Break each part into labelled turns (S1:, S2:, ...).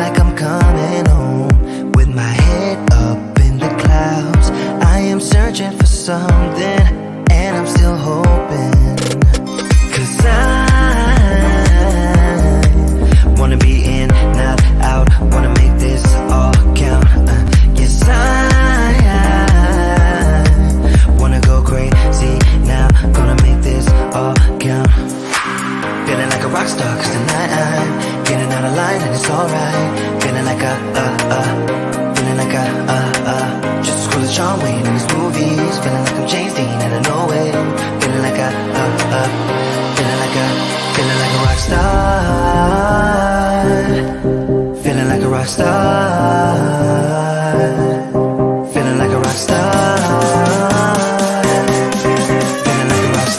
S1: like I'm coming home with my head up in the clouds. I am searching for something and I'm still hoping, 'cause I wanna be in, not out, wanna make this all count. Yes, I wanna go crazy now, gonna make this all count. Feeling like a rock star 'cause tonight I'm getting out of line and it's alright. Feeling like feeling like just as cool as John Wayne in his movies. Feeling like I'm James Dean and I know it. Feeling like feeling like a rock star. Feeling like a rock star. Feeling like a rock star. Feeling like a rock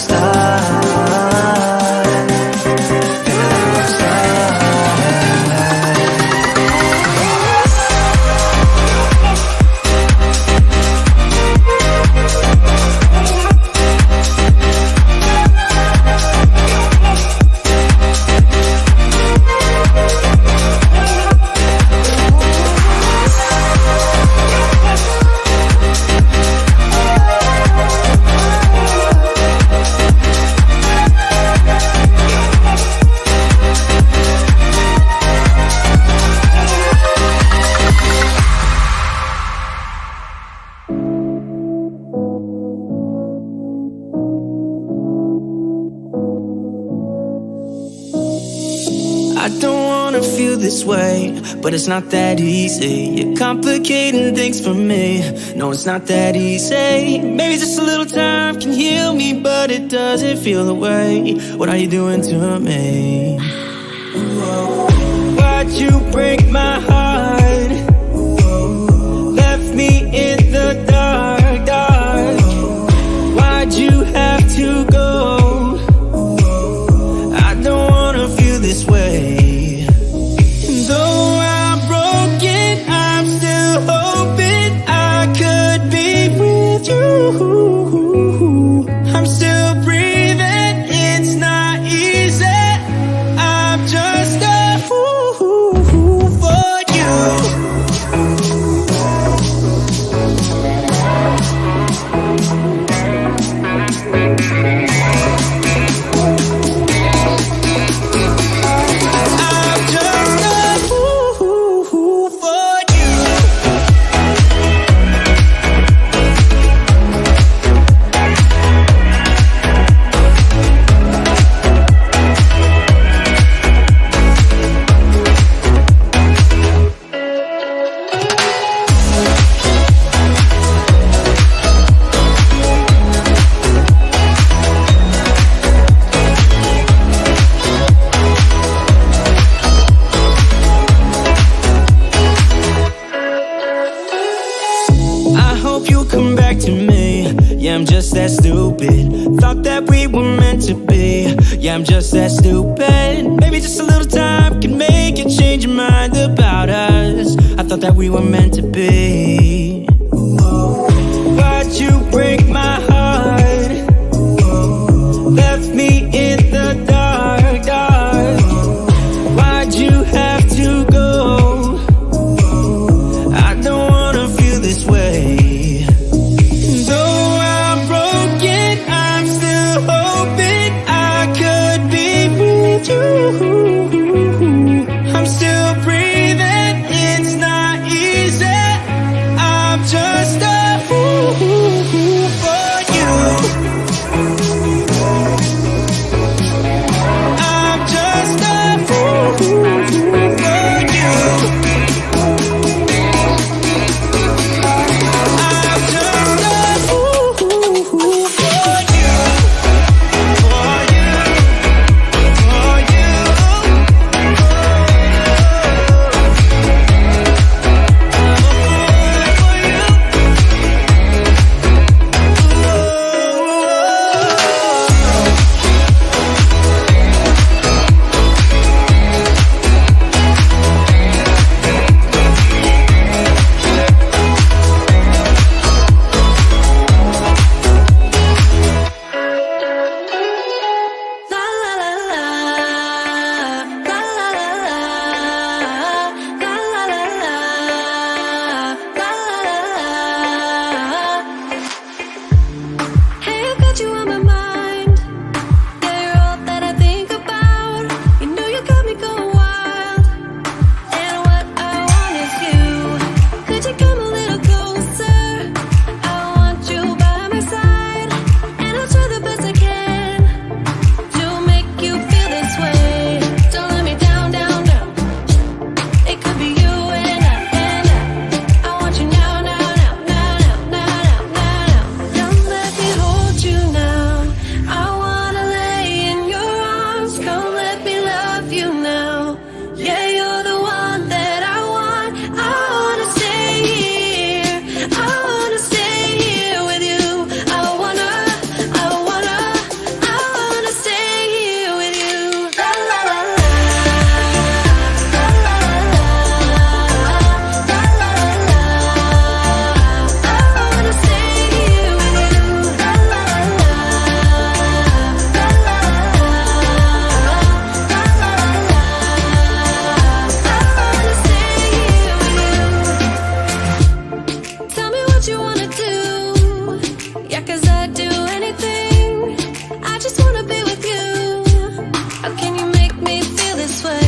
S1: star.
S2: But it's not that easy. You're complicating things for me. No, it's not that easy. Maybe just a little time can heal me, but it doesn't feel the way. What are you doing to me? Why'd you break my heart? Left me in the dark, dark. Why'd you have to go? I don't wanna feel this way. I'm still breathing, it's not easy. I'm just a fool for you. I'm just a fool for you. I'm just that stupid. Thought that we were meant to be. Yeah, I'm just that stupid. Maybe just a little time can make you change your mind about us. that we were meant to be. Why'd you break my heart? Left me in the dark, dark. Why'd you have to go? I don't wanna feel this way. Though I'm broken, I'm still hoping I could be with you. I'm still breathing, it's not easy. I'm just a fool for you. I'm just a fool for you. I'm just a fool for you. For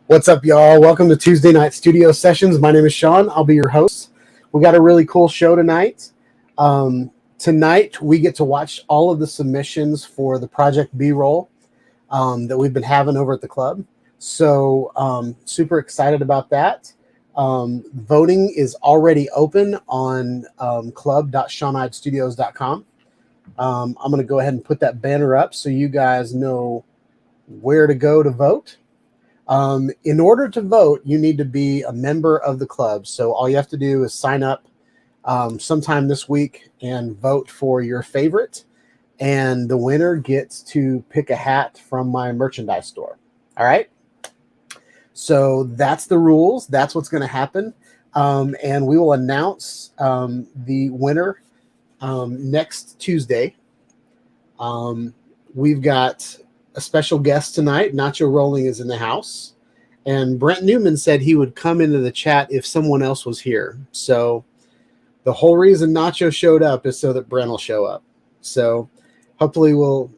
S3: What's up, y'all? Welcome to Tuesday Night Studio Sessions. My name is Sean. I'll be your host. We got a really cool show tonight. Tonight, we get to watch all of the submissions for the Project B-roll. that we've been having over at the club. So super excited about that. Voting is already open on club.shawnidestudios.com. I'm going to go ahead and put that banner up so you guys know where to go to vote. In order to vote, you need to be a member of the club. So all you have to do is sign up sometime this week and vote for your favorite. And the winner gets to pick a hat from my merchandise store. All right. So that's the rules. That's what's going to happen. And we will announce the winner next Tuesday. We've got a special guest tonight. Nacho Rolling is in the house. And Brent Newman said he would come into the chat if someone else was here. So the whole reason Nacho showed up is so that Brent will show up. So hopefully we'll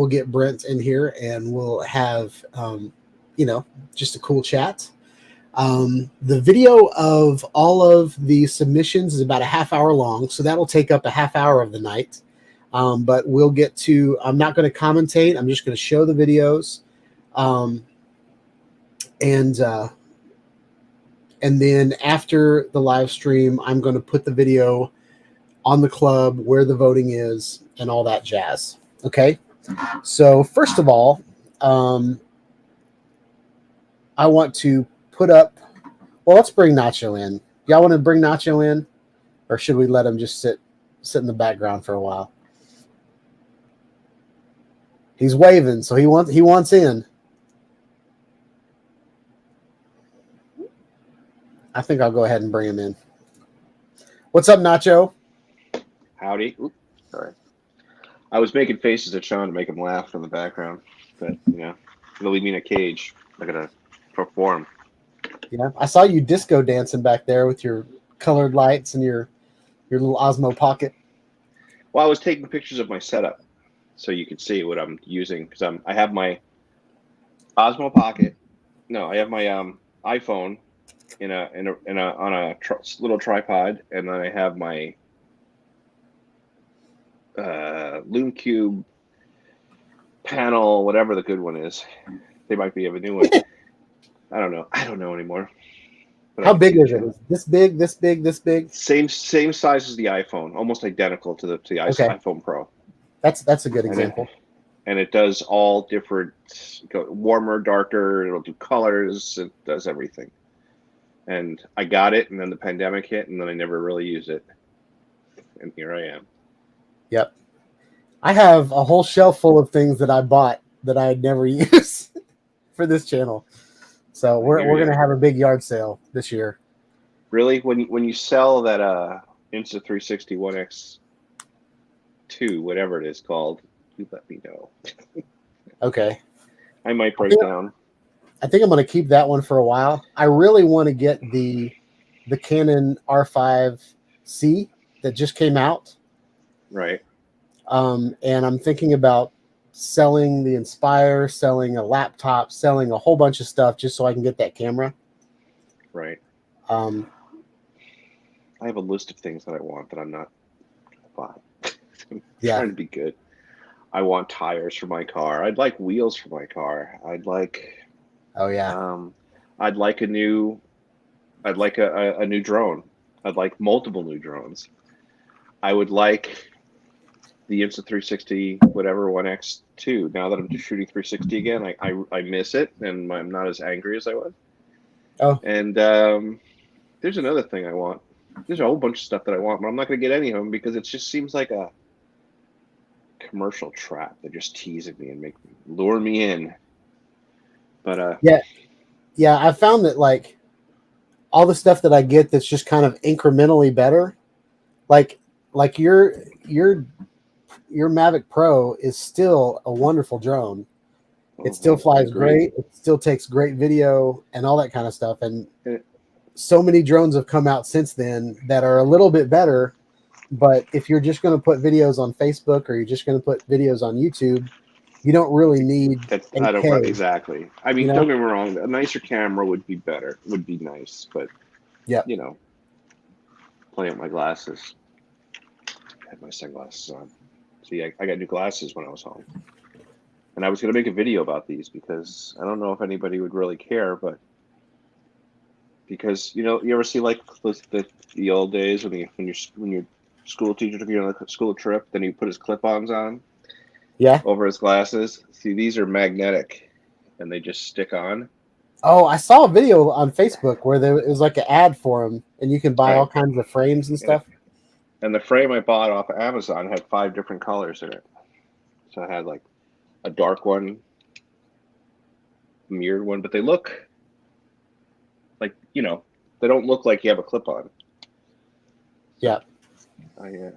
S3: get Brent in here and we'll have just a cool chat. The video of all of the submissions is about a half hour long, so that'll take up a half hour of the night. But we'll get to, I'm not going to commentate. I'm just going to show the videos. And then after the live stream, I'm going to put the video on the club where the voting is and all that jazz. Okay. So first of all, I want to put up, well, let's bring Nacho in. Y'all want to bring Nacho in, or should we let him just sit in the background for a while? He's waving, so he wants in. I think I'll go ahead and bring him in. What's up, Nacho?
S4: Howdy. Oops, sorry. I was making faces at Sean to make him laugh in the background, but it'll leave me in a cage. I gotta perform.
S3: Yeah, I saw you disco dancing back there with your colored lights and your little Osmo Pocket.
S4: Well, I was taking pictures of my setup so you could see what I'm using, because I have my Osmo Pocket. No, I have my iPhone on a little tripod, and then I have my Loom Cube panel, whatever the good one is. They might be of a new one. I don't know. I don't know anymore. But
S3: how big is it? Is this big? This big? This big?
S4: Same size as the iPhone, almost identical to the iPhone Pro.
S3: That's a good example.
S4: And it does all different, warmer, darker. It'll do colors. It does everything. And I got it, and then the pandemic hit, and then I never really used it. And here I am.
S3: Yep. I have a whole shelf full of things that I bought that I never use for this channel. So we're going to have a big yard sale this year.
S4: Really? When you sell that Insta360 One X2, whatever it is called, you let me know.
S3: Okay.
S4: I might break down.
S3: I think I'm going to keep that one for a while. I really want to get the Canon R5C that just came out.
S4: Right.
S3: And I'm thinking about selling the Inspire, selling a laptop, selling a whole bunch of stuff just so I can get that camera.
S4: Right.
S3: I
S4: have a list of things that I want that I'm not going to buy. I'm
S3: trying
S4: to be good. I want tires for my car. I'd like wheels for my car. I'd like.
S3: Oh yeah.
S4: I'd like a new drone. I'd like multiple new drones. I would like the Insta360 whatever One X2. Now that I'm just shooting 360 again, I miss it, and I'm not as angry as I was.
S3: Oh.
S4: And there's another thing I want. There's a whole bunch of stuff that I want, but I'm not going to get any of them because it just seems like a commercial trap. They're just teasing me and lure me in. But
S3: yeah, I found that like all the stuff that I get that's just kind of incrementally better, like your Mavic Pro is still a wonderful drone. It still flies great. It still takes great video and all that kind of stuff. And so many drones have come out since then that are a little bit better. But if you're just going to put videos on Facebook or you're just going to put videos on YouTube, you don't really need 8K.
S4: Exactly. I mean, don't get me wrong. A nicer camera would be better. Would be nice. But, playing with my glasses. I had my sunglasses on. See, I got new glasses when I was home. And I was going to make a video about these because I don't know if anybody would really care, but because, you ever see like the old days when your school teacher took you on a school trip, then he put his clip-ons on
S3: Yeah.
S4: over his glasses. See, these are magnetic and they just stick on.
S3: Oh, I saw a video on Facebook where it was like an ad for them, and you can buy all kinds of frames and stuff.
S4: And the frame I bought off of Amazon had 5 different colors in it. So I had like a dark one, a mirrored one, but they look like, they don't look like you have a clip on.
S3: Yeah.
S4: I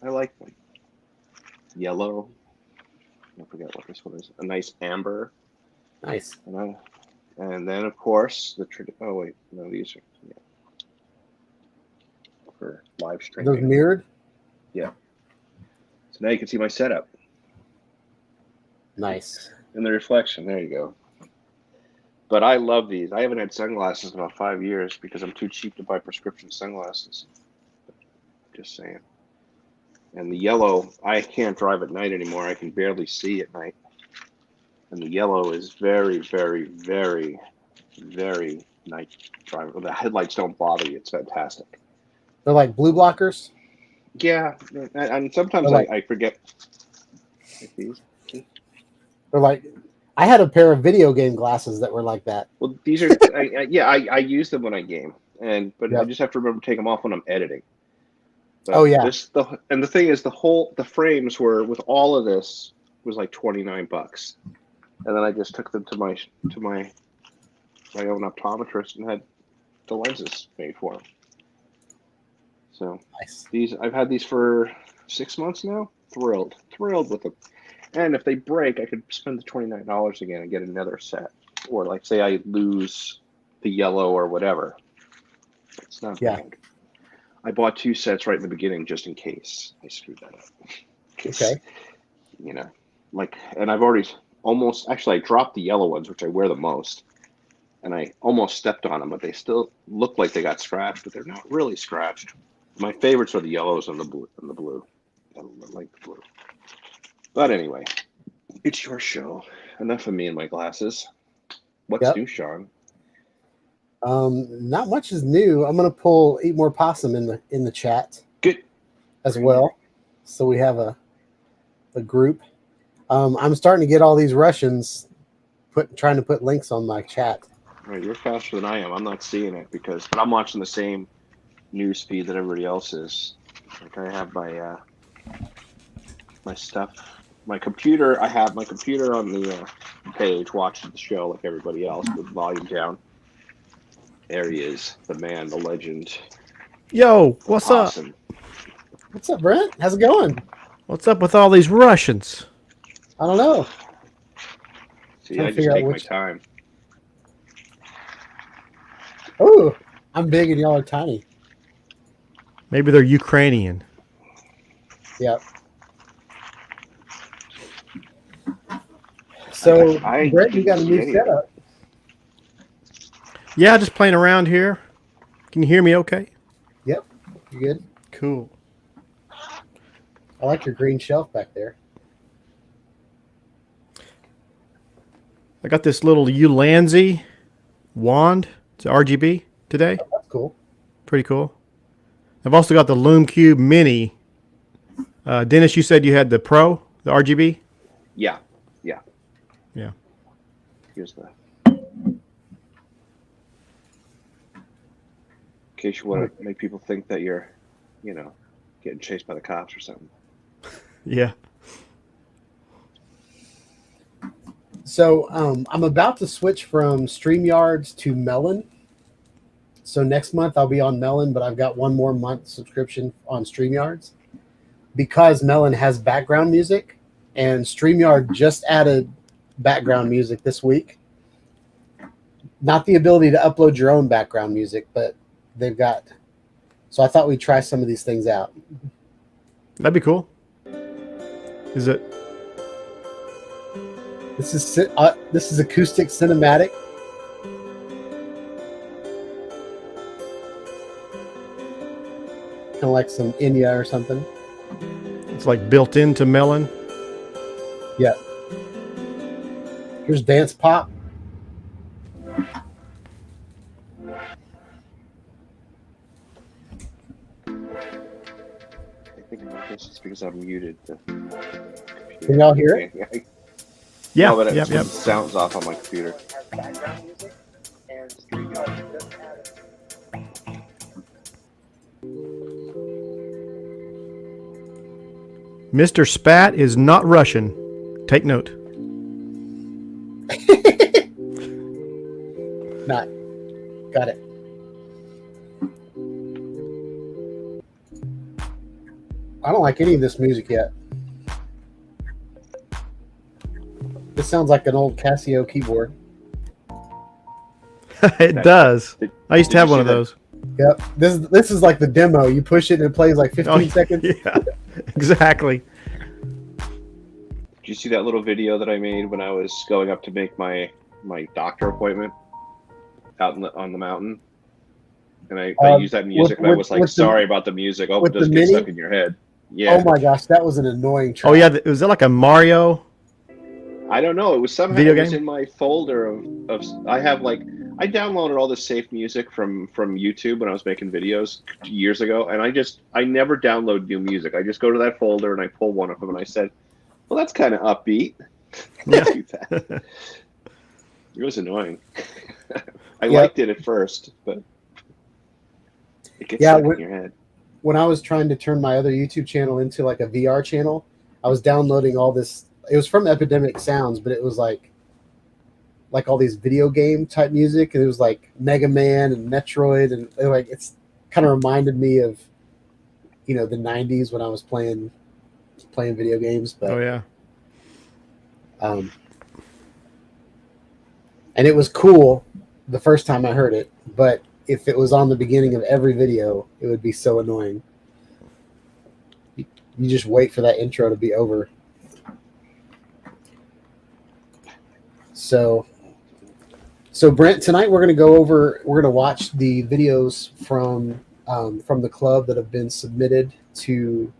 S4: like them. Yellow. I forget what this one is. A nice amber.
S3: Nice.
S4: And then, of course, oh, wait. No, these are for live streaming.
S3: Those mirrored?
S4: Yeah. So now you can see my setup.
S3: Nice.
S4: And the reflection. There you go. But I love these. I haven't had sunglasses in about 5 years because I'm too cheap to buy prescription sunglasses. Just saying. And the yellow, I can't drive at night anymore. I can barely see at night. And the yellow is very, very, very, very night driving. The headlights don't bother you. It's fantastic.
S3: They're like blue blockers?
S4: Yeah. And sometimes I forget. Like these.
S3: They're like, I had a pair of video game glasses that were like that.
S4: Well, these are, I use them when I game. But I just have to remember to take them off when I'm editing. But
S3: oh, yeah.
S4: And the thing is, the frames were, with all of this, was like $29. And then I just took them to my own optometrist and had the lenses made for them. So
S3: nice.
S4: I've had these for 6 months now. Thrilled with them. And if they break, I could spend the $29 again and get another set. Or like say I lose the yellow or whatever. It's not bad. I bought 2 sets right in the beginning just in case I screwed that up.
S3: Okay.
S4: And I've already I dropped the yellow ones, which I wear the most, and I almost stepped on them, but they still look like they got scratched, but they're not really scratched. My favorites are the yellows and the blue. I like the blue. But anyway, it's your show. Enough of me and my glasses. What's new, Sean?
S3: Not much is new. I'm gonna eat more possum in the chat.
S4: Good.
S3: As well. So we have a group. I'm starting to get all these Russians trying to put links on my chat.
S4: All right, you're faster than I am. I'm not seeing it but I'm watching the same news feed that everybody else is. Like I have my stuff, my computer. I have my computer on the page watching the show like everybody else with volume down. There he is, the man, the legend.
S5: Yo, what's up?
S3: What's up, Brent? How's it going?
S5: What's up with all these Russians?
S3: I don't know.
S4: See, I just take my time.
S3: Oh, I'm big and y'all are tiny.
S5: Maybe they're Ukrainian.
S3: Yep. So, Brent, you got a new setup.
S5: Yeah, just playing around here. Can you hear me okay?
S3: Yep. You good?
S5: Cool.
S3: I like your green shelf back there.
S5: I got this little Ulanzi wand. It's RGB today.
S3: Oh, that's cool.
S5: Pretty cool. I've also got the Lume Cube Mini. Dennis, you said you had the Pro, the RGB?
S4: Yeah.
S5: Yeah.
S4: Here's the... In case you want to make people think that you're, getting chased by the cops or something.
S5: Yeah.
S3: So I'm about to switch from StreamYards to Melon. So next month I'll be on Melon, but I've got 1 more month subscription on StreamYards because Melon has background music, and StreamYard just added background music this week. Not the ability to upload your own background music, but they've got. So I thought we'd try some of these things out.
S5: That'd be cool. Is it?
S3: This is acoustic cinematic. Kind of like some Enya or something.
S5: It's like built into Melon.
S3: Yeah. There's Dance Pop.
S4: I think this is because I'm muted.
S3: Can y'all hear it?
S5: Yeah,
S4: No, but
S5: yep,
S4: the sound's off on my computer.
S5: Mr. Spat is not Russian. Take note.
S3: Not. Got it. I don't like any of this music yet. This sounds like an old Casio keyboard.
S5: It does. I used to have one of those.
S3: Yep. This is like the demo. You push it and it plays like 15 seconds.
S5: Yeah, exactly.
S4: Did you see that little video that I made when I was going up to make my doctor appointment out on the mountain? And I used that music, and I was like, sorry about the music. Oh, it doesn't get stuck in your head. Yeah.
S3: Oh my gosh, that was an annoying track.
S5: Oh yeah, was that like a Mario?
S4: I don't know. It was somehow
S5: Video
S4: it was
S5: game?
S4: in my folder of I downloaded all this safe music from YouTube when I was making videos years ago, and I never download new music. I just go to that folder and I pull one of them, and I said, well, that's kind of upbeat.
S5: Yeah.
S4: Do that. It was annoying. I liked it at first, but it gets stuck in your head.
S3: When I was trying to turn my other YouTube channel into like a VR channel, I was downloading all this. It was from Epidemic Sounds, but it was like all these video game type music, and it was like Mega Man and Metroid, and like it's kind of reminded me of the 90s when I was playing video games. But
S5: Oh yeah.
S3: And it was cool the first time I heard it, but if it was on the beginning of every video, it would be so annoying. You just wait for that intro to be over. So Brent, tonight we're going to watch the videos from the club that have been submitted to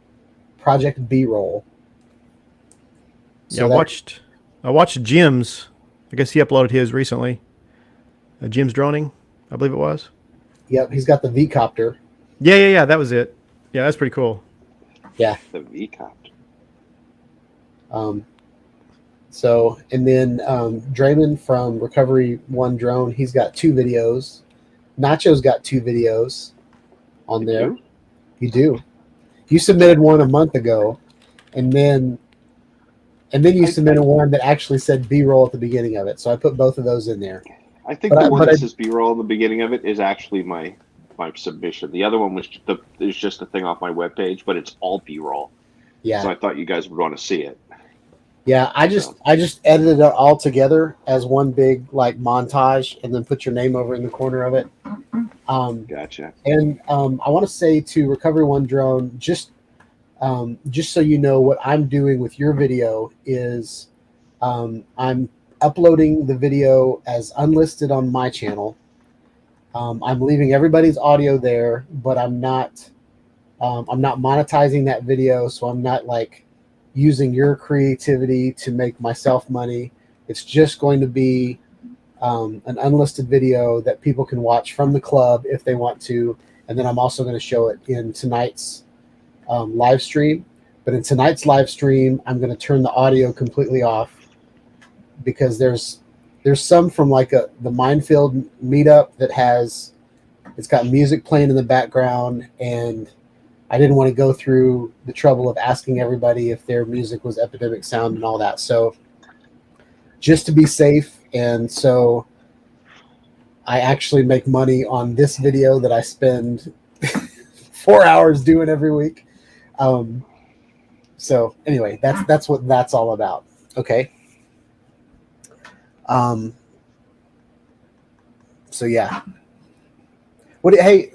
S3: Project B-Roll.
S5: Yeah, I watched Jim's. I guess he uploaded his recently. Jim's droning, I believe it was.
S3: Yep, he's got the V-Copter.
S5: Yeah, that was it. Yeah, that's pretty cool.
S3: Yeah.
S4: The V-Copter.
S3: So, and then Draymond from Recovery One Drone, he's got 2 videos. Nacho's got 2 videos on there. You do. You submitted one a month ago, and then you submitted one that actually said B-roll at the beginning of it. So I put both of those in there.
S4: I think the one that says B-roll in the beginning of it is actually my submission. The other one is just a thing off my webpage, but it's all B-roll.
S3: Yeah.
S4: So I thought you guys would want to see it.
S3: Yeah, I just edited it all together as one big like montage, and then put your name over in the corner of it.
S4: Gotcha.
S3: And I want to say to Recovery One Drone, just so you know, what I'm doing with your video is I'm uploading the video as unlisted on my channel. I'm leaving everybody's audio there, but I'm not monetizing that video, so I'm not like using your creativity to make myself money. It's just going to be an unlisted video that people can watch from the club if they want to, and then I'm also going to show it in tonight's live stream. But in tonight's live stream, I'm going to turn the audio completely off, because there's some from like the Minefield meetup that it's got music playing in the background, and I didn't want to go through the trouble of asking everybody if their music was Epidemic Sound and all that. So just to be safe, and so I actually make money on this video that I spend 4 hours doing every week. So anyway, that's what that's all about. Okay. So yeah. Hey,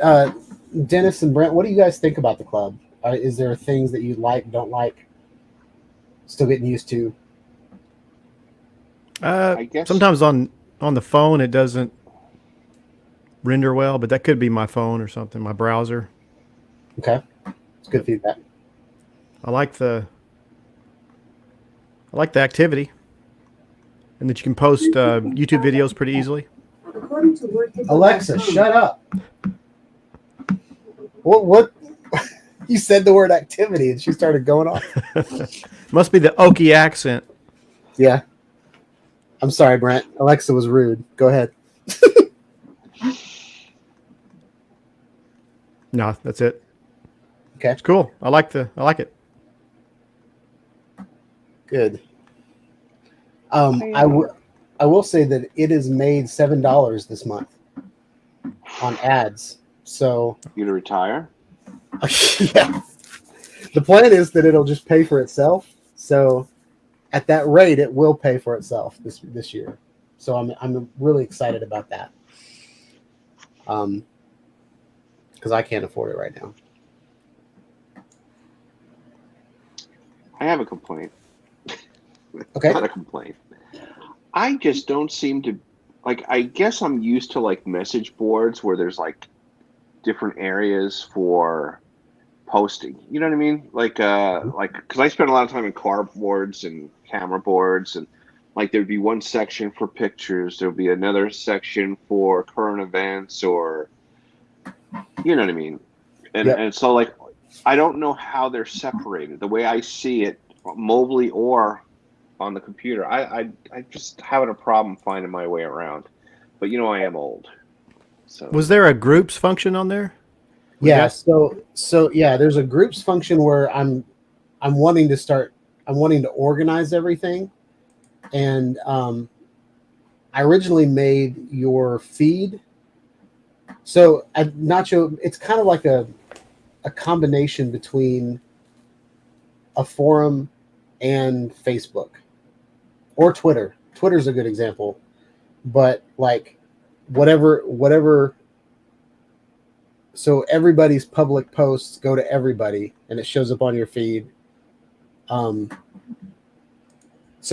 S3: Dennis and Brent, what do you guys think about the club? Is there things that you like, don't like? Still getting used to?
S4: I guess
S5: Sometimes on the phone it doesn't render well, but that could be my phone or something, my browser.
S3: Okay, it's good feedback.
S5: I like the activity. and that you can post YouTube videos pretty easily.
S3: Alexa, shut up. What? You said the word activity and she started going off.
S5: Must be the Okie accent.
S3: Yeah. I'm sorry, Brent. Alexa was rude. Go ahead.
S5: No, that's it.
S3: Okay.
S5: It's cool. I like it.
S3: Good. I will say that it has made $7 this month on ads. So
S4: You to retire?
S3: yeah. The plan is that it'll just pay for itself. So at that rate, it will pay for itself this year. So I'm really excited about that. Because I can't afford it right now.
S4: I have a complaint.
S3: Okay.
S4: Not a complaint. I just don't seem to like. I guess I'm used to like message boards where there's like different areas for posting. You know what I mean? Like because I spend a lot of time in car boards and camera boards, and like there'd be one section for pictures, there'd be another section for current events, or you know what I mean. And
S3: Yep.
S4: and so like I don't know how they're separated. The way I see it, mobily or on the computer, I just having a problem finding my way around. But you know, I am old. So
S5: Was there a groups function on there?
S3: Yeah. So yeah, there's a groups function where I'm wanting to organize everything, and I originally made your feed. So Nacho, it's kind of like a combination between a forum and Facebook or Twitter. Twitter's a good example, but like whatever. So everybody's public posts go to everybody, and it shows up on your feed. So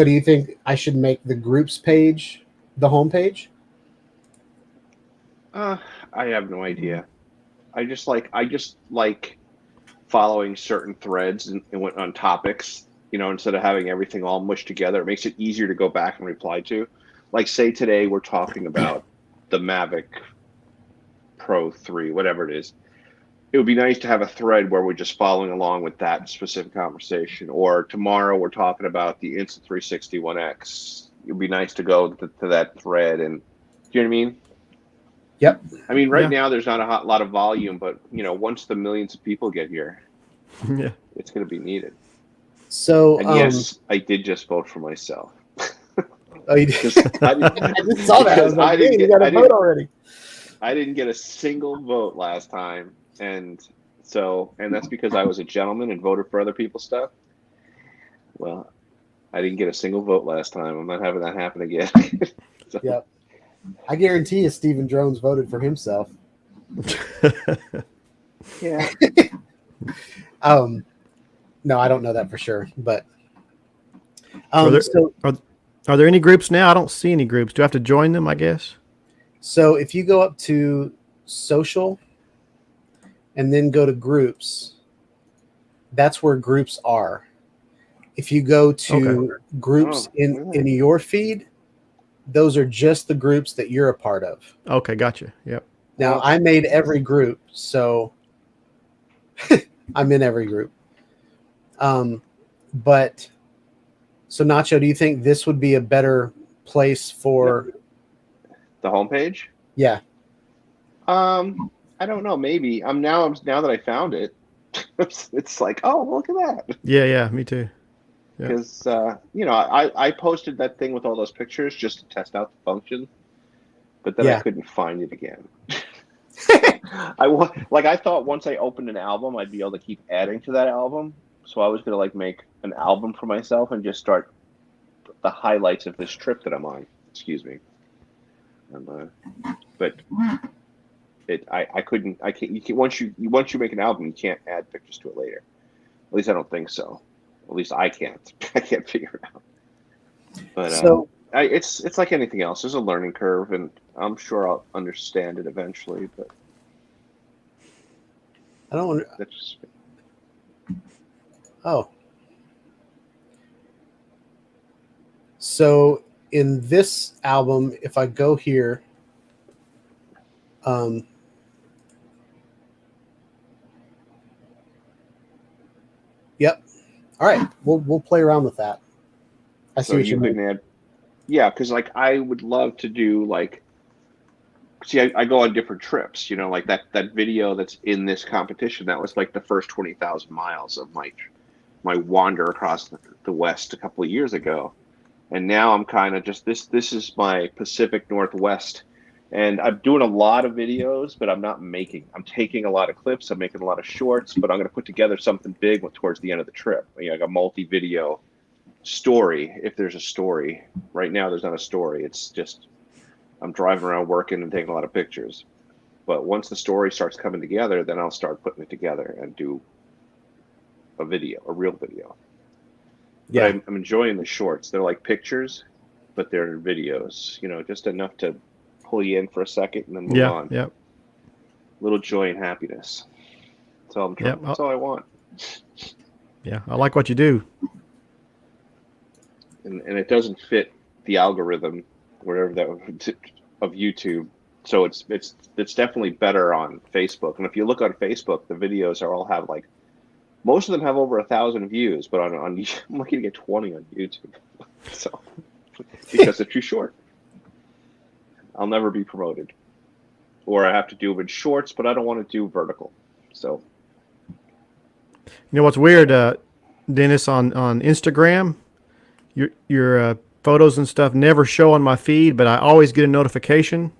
S3: do you think I should make the groups page the home page?
S4: I have no idea. I just like following certain threads and went on topics, you know, instead of having everything all mushed together. It makes it easier to go back and reply to. Like say today we're talking about the Mavic Pro 3, whatever it is. It would be nice to have a thread where we're just following along with that specific conversation. Or tomorrow we're talking about the Insta 361X. It would be nice to go to that thread, and do you know what I mean?
S3: Yep.
S4: I mean, right
S5: Yeah.
S4: now there's not a lot of volume, but you know, once the millions of people get here,
S5: Yeah.
S4: it's going to be needed.
S3: So
S4: And yes, I did just vote for myself.
S3: oh, you did.
S4: I
S3: I just saw that. I was like, "Dang, you got a vote already."
S4: I didn't get a single vote last time, and that's because I was a gentleman and voted for other people's stuff. Well, I didn't get a single vote last time. I'm not having that happen again. So,
S3: Yep. I guarantee you, Stephen Drones voted for himself.
S4: yeah.
S3: No, I don't know that for sure, but
S5: Are there,
S3: so
S5: are there any groups now? I don't see any groups. Do I have to join them, I guess?
S3: so if you go up to social and then go to groups, that's where groups are. If you go to groups in your feed, those are just the groups that you're a part of.
S5: Okay, gotcha. Yep.
S3: Now, I made every group, so I'm in every group. But so Nacho, do you think this would be a better place for
S4: The homepage?
S3: Yeah.
S4: I don't know. Maybe now that I found it, it's like, oh, look at that.
S5: Yeah, me too. Yeah.
S4: Because you know, I posted that thing with all those pictures just to test out the function, but then I couldn't find it again. I thought once I opened an album, I'd be able to keep adding to that album. So I was gonna like make an album for myself and just start the highlights of this trip that I'm on. Excuse me. But I couldn't. I can't. You can, once you make an album, you can't add pictures to it later. At least I don't think so. At least I can't. I can't figure it out. But
S3: So
S4: it's like anything else. There's a learning curve, and I'm sure I'll understand it eventually. But
S3: I don't.
S4: that's just,
S3: Oh. So in this album, if I go here, yep. All right, we'll play around with that. I see
S4: So
S3: what
S4: you
S3: you
S4: can
S3: mean.
S4: add, yeah, because like I would love to do like, see, I go on different trips, you know, like that video that's in this competition, that was like the first 20,000 miles of my wander across the West a couple of years ago. And now I'm kind of just this is my Pacific Northwest, and I'm doing a lot of videos, but I'm taking a lot of clips, I'm making a lot of shorts, but I'm going to put together something big towards the end of the trip, you know, like a multi-video story, if there's a story. Right now there's not a story, it's just I'm driving around working and taking a lot of pictures. But once the story starts coming together, then I'll start putting it together and do a real video.
S3: Yeah.
S4: But I'm enjoying the shorts. They're like pictures, but they're videos, you know, just enough to pull you in for a second and then move on.
S5: Yeah.
S4: Little joy and happiness. That's all I'm trying. That's all I want.
S5: Yeah, I like what you do.
S4: And it doesn't fit the algorithm, whatever that of YouTube. So it's definitely better on Facebook. And if you look on Facebook, the videos all have like, most of them have over 1,000 views, but on I'm lucky to get 20 on YouTube. So because they're too short, I'll never be promoted. Or I have to do them in shorts, but I don't want to do vertical. So
S5: You know what's weird, Dennis, on Instagram, your photos and stuff never show on my feed, but I always get a notification,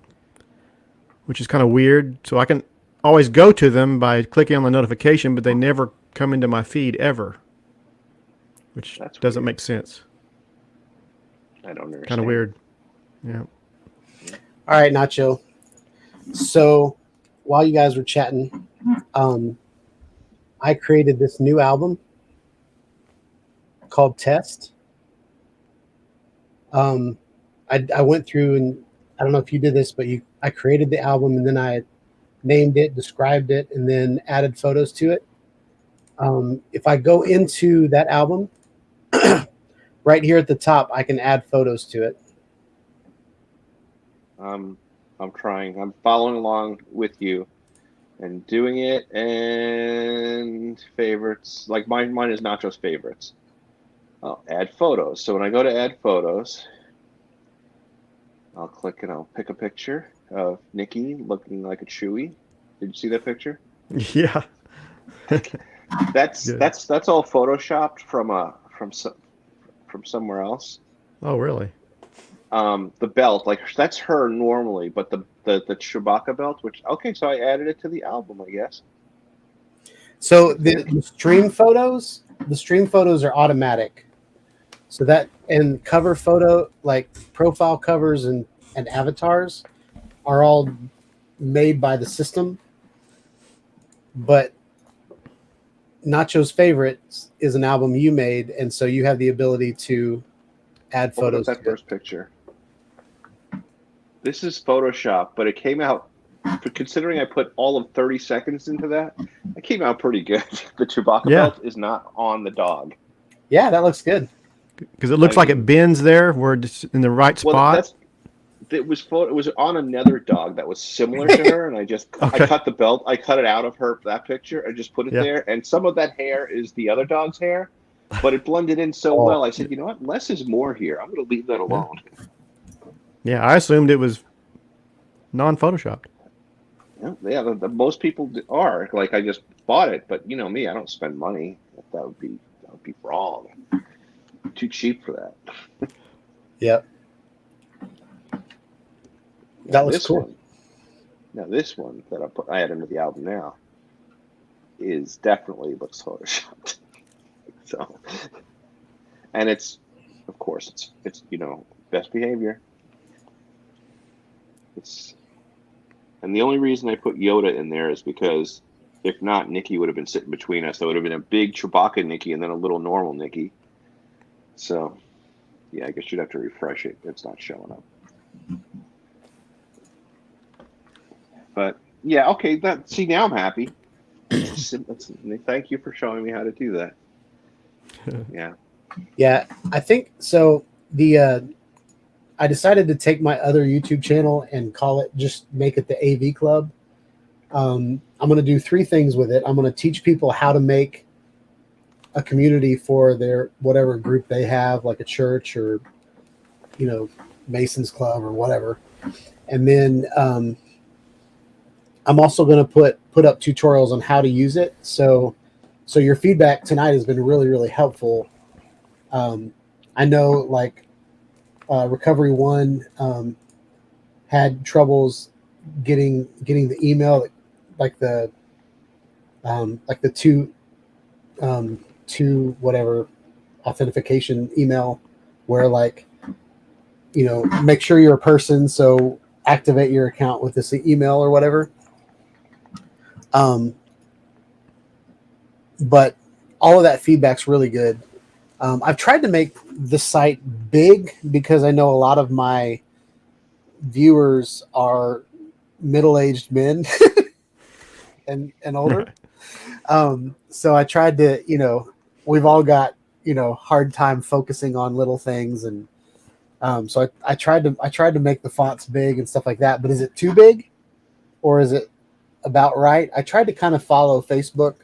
S5: which is kind of weird. So I can always go to them by clicking on the notification, but they never come into my feed ever, which doesn't make sense.
S4: I don't understand.
S5: Kind of weird. Yeah.
S3: All right, Nacho. So while you guys were chatting, I created this new album called Test. I went through, and I don't know if you did this, but I created the album and then I named it, described it, and then added photos to it. If I go into that album, right here at the top, I can add photos to it.
S4: I'm trying. I'm following along with you and doing it. And favorites, like mine is Nacho's favorites. I'll add photos. So when I go to add photos, I'll click and I'll pick a picture of Nikki looking like a Chewy. Did you see that picture?
S5: Yeah.
S4: That's all photoshopped from somewhere else.
S5: Oh, really?
S4: The belt, like that's her normally, but the Chewbacca belt, so I added it to the album, I guess.
S3: So the stream photos are automatic. So that, and cover photo, like profile covers and avatars, are all made by the system. But Nacho's Favorites is an album you made, and so you have the ability to add photos.
S4: That first picture. This is Photoshop, but it came out, considering I put all of 30 seconds into that, it came out pretty good. The Chewbacca belt is not on the dog.
S3: Yeah, that looks good.
S5: Because it looks like it bends there, where it's in the right spot.
S4: It was on another dog that was similar to her, and I cut the belt. I cut it out of that picture and just put it there. And some of that hair is the other dog's hair, but it blended in so well. I said, you know what? Less is more here. I'm going to leave that alone.
S5: Yeah, I assumed it was non-photoshopped.
S4: Yeah, most people are. Like, I just bought it, but you know me, I don't spend money. That would be wrong. Too cheap for that.
S3: Yep. That looks cool.
S4: Now this one that I add into the album now is definitely looks photoshopped. So, and it's, of course, it's best behavior. And the only reason I put Yoda in there is because if not, Nikki would have been sitting between us. There would have been a big Chewbacca Nikki and then a little normal Nikki. So, yeah, I guess you'd have to refresh it. It's not showing up. But yeah, okay. See, now I'm happy. Thank you for showing me how to do that. Yeah.
S3: Yeah, I think so. The I decided to take my other YouTube channel and make it the AV Club. I'm going to do 3 things with it. I'm going to teach people how to make a community for their whatever group they have, like a church or, Mason's Club or whatever. And then I'm also going to put up tutorials on how to use it. So your feedback tonight has been really, really helpful. I know like Recovery One had troubles getting the email, like the two whatever authentication email, where like, make sure you're a person, so activate your account with this email or whatever. But all of that feedback's really good. I've tried to make the site big because I know a lot of my viewers are middle-aged men and older. So I tried to, we've all got, hard time focusing on little things. And so I tried to make the fonts big and stuff like that. But is it too big or is it about right? I tried to kind of follow Facebook.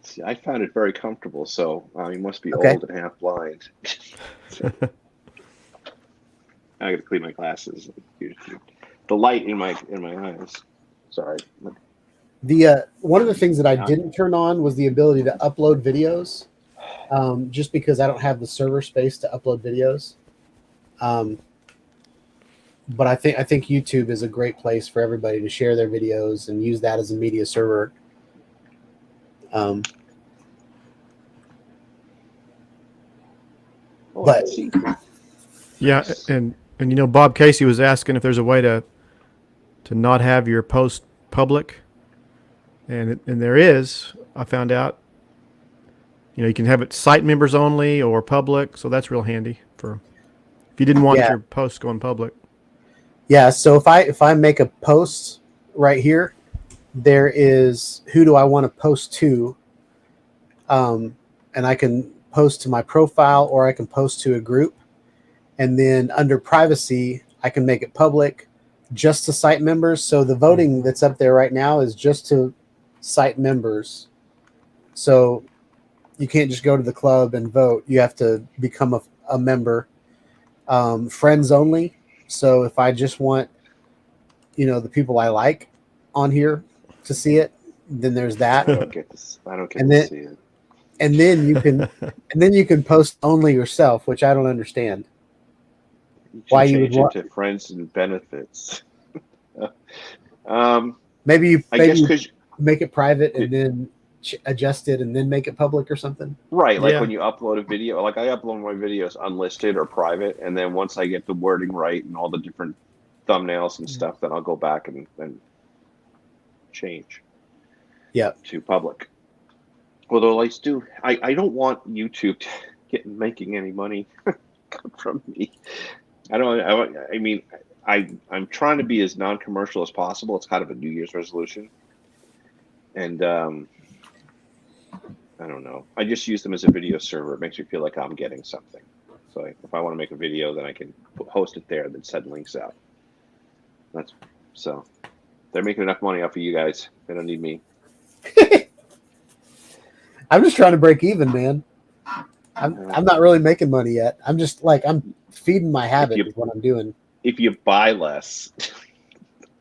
S4: See, I found it very comfortable, so you must be
S3: Okay.
S4: old and half blind. I got to clean my glasses. The light in my eyes. Sorry.
S3: The one of the things that I didn't turn on was the ability to upload videos, just because I don't have the server space to upload videos. But I think YouTube is a great place for everybody to share their videos and use that as a media server. But
S5: Yeah, and Bob Casey was asking if there's a way to not have your post public, and there is. I found out. You can have it site members only or public, so that's real handy for if you didn't want your posts going public.
S3: Yeah, so if I make a post right here, there is who do I want to post to, and I can post to my profile or I can post to a group, and then under privacy I can make it public just to site members. So the voting that's up there right now is just to site members. So you can't just go to the club and vote. You have to become a member. Friends only. So if I just want, the people I like on here to see it, then there's that.
S4: I don't get this. I don't get to see it.
S3: And then you can post only yourself, which I don't understand.
S4: Why you would want to friends and benefits?
S3: Maybe you
S4: guess
S3: make it private and then adjust it and then make it public or something.
S4: Right, like when you upload a video, like I upload my videos unlisted or private, and then once I get the wording right and all the different thumbnails and stuff, then I'll go back and change.
S3: Yeah, to
S4: public. Although I don't want YouTube to making any money from me. I'm trying to be as non-commercial as possible. It's kind of a New Year's resolution, and I don't know. I just use them as a video server. It makes me feel like I'm getting something. So if I want to make a video, then I can host it there and then send links out. So they're making enough money off of you guys. They don't need me.
S3: I'm just trying to break even, man. I'm not really making money yet. I'm just I'm feeding my habit is what I'm doing.
S4: If you buy less,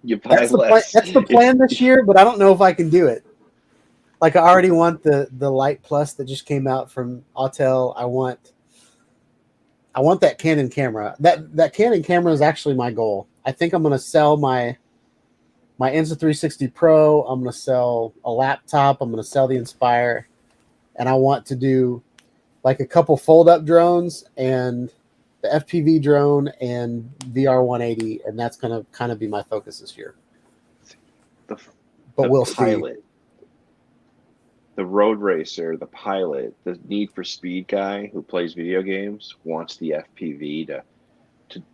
S4: that's
S3: the plan this year, but I don't know if I can do it. Like I already want the Light Plus that just came out from Autel. I want that Canon camera. That Canon camera is actually my goal. I think I'm going to sell my Insta360 Pro. I'm going to sell a laptop. I'm going to sell the Inspire, and I want to do like a couple fold-up drones and the FPV drone and VR 180, and that's going to kind of be my focus this year. But we'll see.
S4: The road racer, the pilot, the Need for Speed guy who plays video games wants the FPV to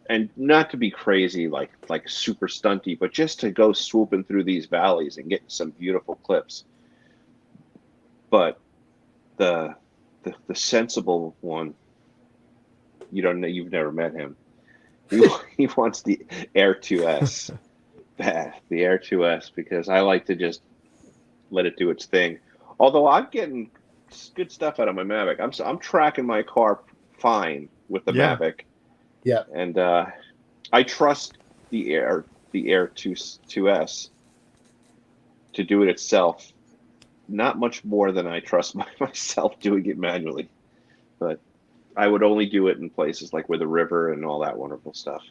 S4: and not to be crazy like super stunty, but just to go swooping through these valleys and get some beautiful clips. But the sensible one, you don't know, you've never met him. He wants the Air 2S. The Air 2S, because I like to just let it do its thing. Although I'm getting good stuff out of my Mavic. I'm tracking my car fine with the
S5: Yeah.
S4: Mavic,
S3: Yeah.
S4: and I trust the Air 2S to do it itself. Not much more than I trust myself doing it manually, but I would only do it in places like where the river and all that wonderful stuff.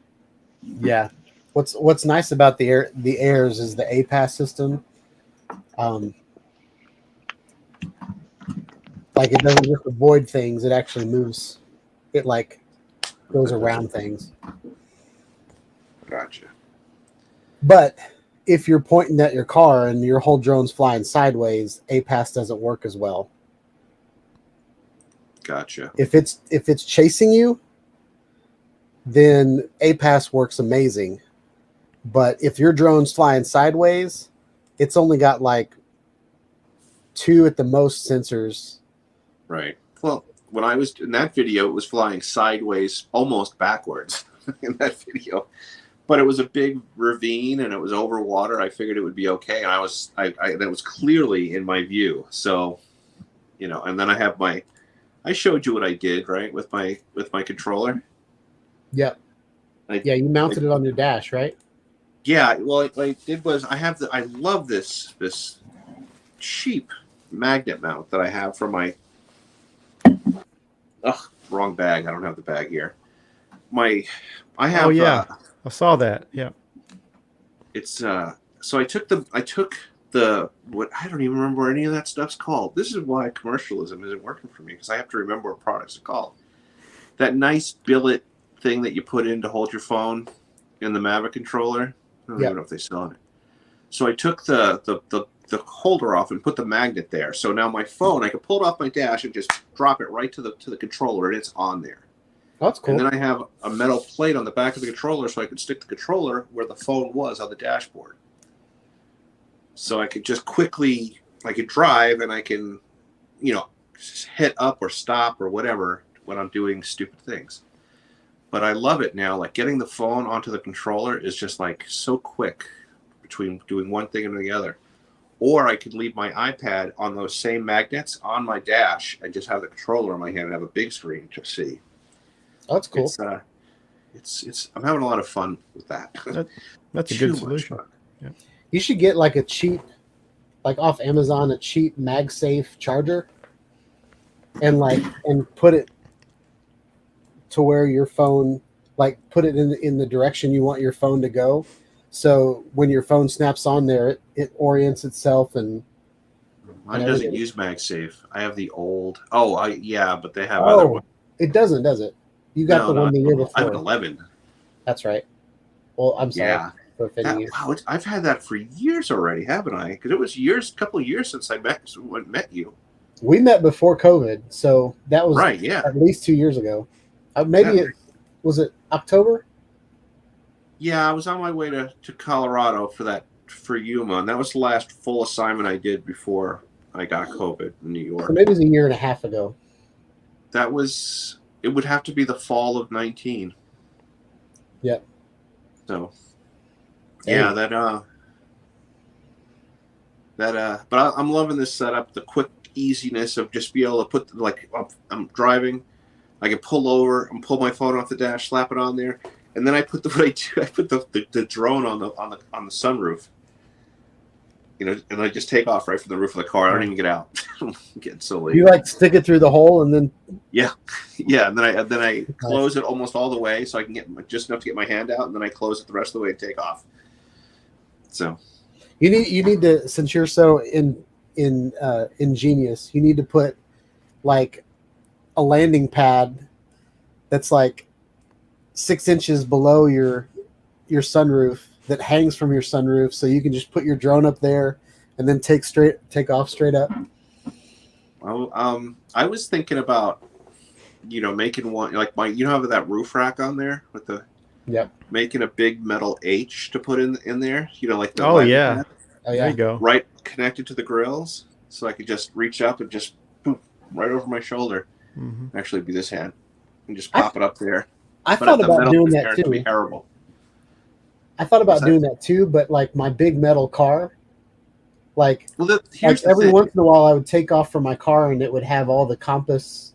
S3: Yeah. What's nice about the Airs is the APAS system. Like it doesn't just avoid things; it actually moves. It like goes around things.
S4: Gotcha.
S3: But if you're pointing at your car and your whole drone's flying sideways, APAS doesn't work as well.
S4: Gotcha.
S3: If it's chasing you, then APAS works amazing. But if your drone's flying sideways, it's only got like 2 at the most sensors.
S6: Right. Well, when I was in that video, it was flying sideways, almost backwards in that video. But it was a big ravine and it was over water. I figured it would be okay. And that was clearly in my view. So, and then I showed you what I did, right? With my controller.
S3: Yep. You mounted it on your dash, right?
S6: Yeah. Well, what I did was I love this cheap magnet mount that I have for my, wrong bag. I don't have the bag here. I have,
S5: Oh yeah, I saw that. Yeah.
S6: It's so I took what I don't even remember what any of that stuff's called. This is why commercialism isn't working for me, because I have to remember what products are called. That nice billet thing that you put in to hold your phone in the Mavic controller. I don't even know if they sell it. So I took the holder off and put the magnet there. So now my phone, I can pull it off my dash and just drop it right to the controller, and it's on there.
S3: Oh, that's cool.
S6: And then I have a metal plate on the back of the controller, so I can stick the controller where the phone was on the dashboard. So I could just quickly, I could drive and I can, just hit up or stop or whatever when I'm doing stupid things. But I love it now. Like getting the phone onto the controller is just like so quick between doing one thing and the other. Or I could leave my iPad on those same magnets on my dash and just have the controller in my hand and have a big screen to see.
S3: Oh, that's cool.
S6: It's I'm having a lot of fun with that.
S5: That's a good solution. Yeah.
S3: You should get like a cheap, like off Amazon, a cheap MagSafe charger, and put it to where your phone, like put it in the direction you want your phone to go. So when your phone snaps on there, it orients itself and.
S6: Mine doesn't use MagSafe. I have the old. But they have other ones.
S3: It doesn't, does it? You got the one the year before.
S6: I have an 11.
S3: That's right. Well, I'm sorry for offending you.
S6: Wow, I've had that for years already, haven't I? Because it was a couple of years since I met you.
S3: We met before COVID, so that was
S6: right. Yeah,
S3: at least 2 years ago. Was it October?
S6: Yeah, I was on my way to Colorado for Yuma, and that was the last full assignment I did before I got COVID in New York.
S3: So maybe it was a year and a half ago.
S6: It would have to be the fall of 19.
S3: Yep.
S6: So, yeah, but I'm loving this setup, the quick easiness of just be able to put, I'm driving, I can pull over and pull my phone off the dash, slap it on there, and then I put the drone on the sunroof. And I just take off right from the roof of the car. I don't even get out. I'm getting so late.
S3: You stick it through the hole and then.
S6: Yeah, and then I close it almost all the way so I can get just enough to get my hand out, and then I close it the rest of the way and take off. So.
S3: You need to, since you're so ingenious, you need to put like a landing pad that's like 6 inches below your sunroof, that hangs from your sunroof, so you can just put your drone up there and then take off straight up.
S6: Well, I was thinking about, making one like have that roof rack on there with the making a big metal H to put in there, like the
S5: yeah. There you go.
S6: Right connected to the grills, so I could just reach up and just boom, right over my shoulder. Mm-hmm. Actually, be this hand and just pop it up there.
S3: I
S6: But
S3: thought
S6: the
S3: about
S6: metal
S3: doing that
S6: transparent can be
S3: too.
S6: terrible.
S3: I thought about
S6: What's that?
S3: doing that too, but like my big metal car, like
S6: Well, here's the
S3: every
S6: thing.
S3: once in a while I would take off from my car and it would have all the compass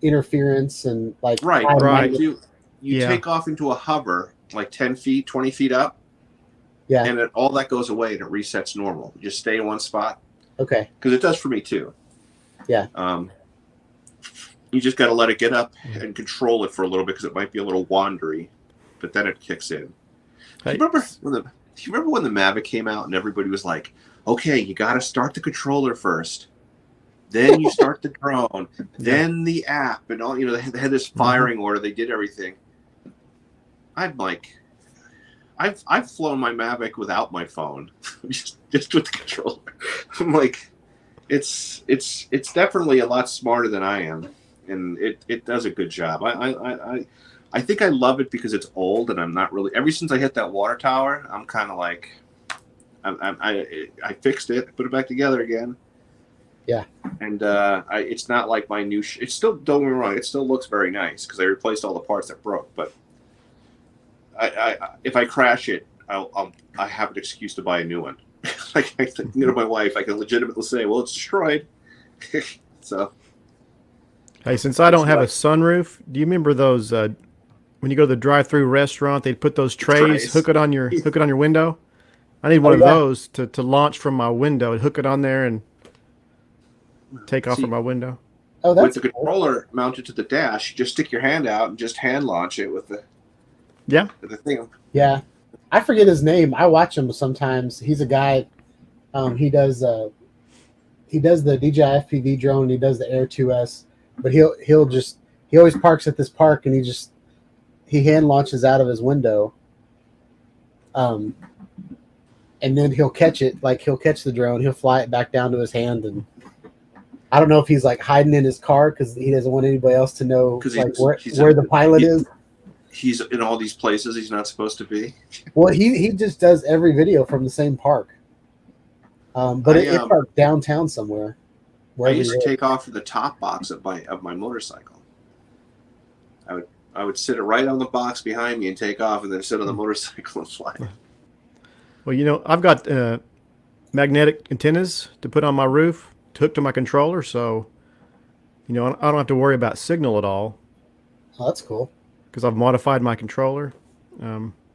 S3: interference and like
S6: Right.
S3: how to
S5: Right.
S3: make it-
S6: You
S5: Yeah.
S6: take off into a hover like 10 feet, 20 feet up,
S3: yeah.
S6: and all that goes away and it resets normal. You just stay in one spot.
S3: Okay.
S6: Because it does for me too.
S3: Yeah.
S6: You just got to let it get up and control it for a little bit because it might be a little wandery, but then it kicks in.
S5: Hey.
S6: Do you remember when the Mavic came out and everybody was like, okay, you got to start the controller first. Then you start the drone, then the app, and all. You know, they had this firing order. They did everything. I'm like, I've flown my Mavic without my phone, just with the controller. I'm like, it's definitely a lot smarter than I am, and it does a good job. I think I love it because it's old, and I'm not really. Ever since I hit that water tower, I'm kind of like, I fixed it, put it back together again.
S3: Yeah.
S6: And it's not like my new. It still, don't get me wrong, it still looks very nice because I replaced all the parts that broke. But if I crash it, I have an excuse to buy a new one. Like I can go to my wife, I can legitimately say, "Well, it's destroyed." So.
S5: Hey, since I don't have a sunroof, do you remember those when you go to the drive-through restaurant, they'd put those trays, hook it on your window? I need one of those to launch from my window and hook it on there and take off from my window.
S3: Oh,
S6: with
S3: that's
S6: the controller mounted to the dash, you just stick your hand out and just hand launch it with the thing.
S3: Yeah, I forget his name. I watch him sometimes. He's a guy. He does the DJI FPV drone. He does the Air 2S, but he always parks at this park and he hand launches out of his window. And then he'll catch it. Like he'll catch the drone. He'll fly it back down to his hand, and I don't know if he's like hiding in his car because he doesn't want anybody else to know where the pilot is.
S6: He's in all these places he's not supposed to be.
S3: Well, he just does every video from the same park. But it's like downtown somewhere.
S6: I used to take off the top box of my motorcycle. I would sit right on the box behind me and take off, and then sit on the motorcycle and fly.
S5: Well, you know, I've got magnetic antennas to put on my roof, hooked to my controller, so you know I don't have to worry about signal at all.
S3: Oh, that's cool.
S5: Because I've modified my controller.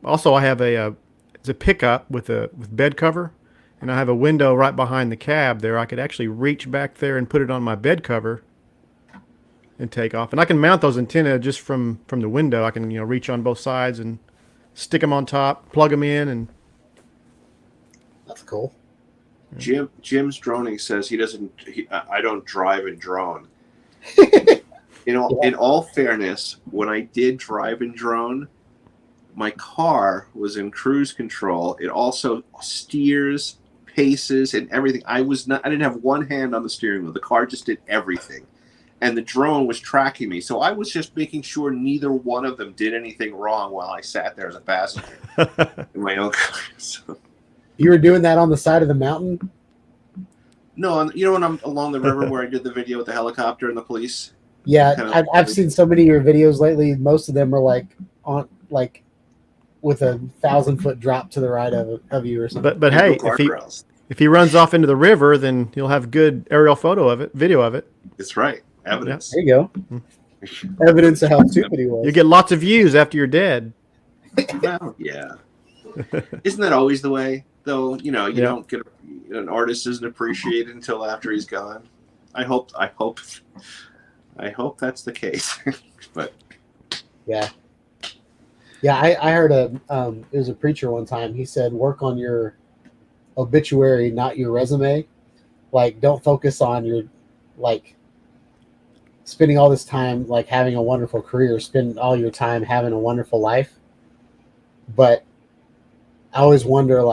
S5: Also, I have it's a pickup with bed cover, and I have a window right behind the cab there. I could actually reach back there and put it on my bed cover and take off. And I can mount those antenna just from the window. I can reach on both sides and stick them on top, plug them in, and
S3: that's cool.
S6: Jim's droning says he doesn't. I don't drive and drone. In all fairness, when I did drive and drone, my car was in cruise control. It also steers, paces, and everything. I didn't have one hand on the steering wheel. The car just did everything, and the drone was tracking me. So I was just making sure neither one of them did anything wrong while I sat there as a passenger in my own car. So.
S3: You were doing that on the side of the mountain?
S6: No, when I'm along the river where I did the video with the helicopter and the police.
S3: Yeah, I've seen so many of your videos lately. Most of them are like with a 1,000-foot drop to the right of you or something.
S5: But hey, if he runs off into the river, then you'll have good aerial video of it.
S6: That's right, evidence.
S3: There you go. Evidence of how stupid he was.
S5: You get lots of views after you're dead.
S6: Well, yeah. Isn't that always the way? Though you don't get an artist isn't appreciated until after he's gone. I hope that's the case. But
S3: yeah. I heard it was a preacher one time. He said, "Work on your obituary, not your resume. Like, don't focus on your spending all this time having a wonderful career. Spend all your time having a wonderful life. But I always wonder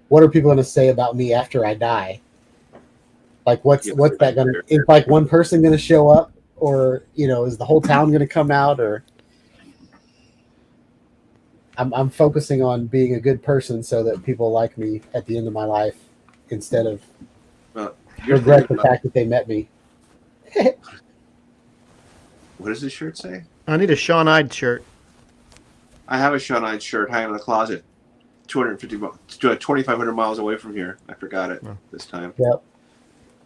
S3: what are people going to say about me after I die? What's that going to? Is one person going to show up, or is the whole town going to come out? Or I'm focusing on being a good person so that people like me at the end of my life instead of regret the fact that they met me.
S6: What does this shirt say?
S5: I need a Sean Hyde shirt.
S6: I have a Sean Hyde shirt hanging in the closet, 2,500 miles away from here. I forgot it this time.
S3: Yep.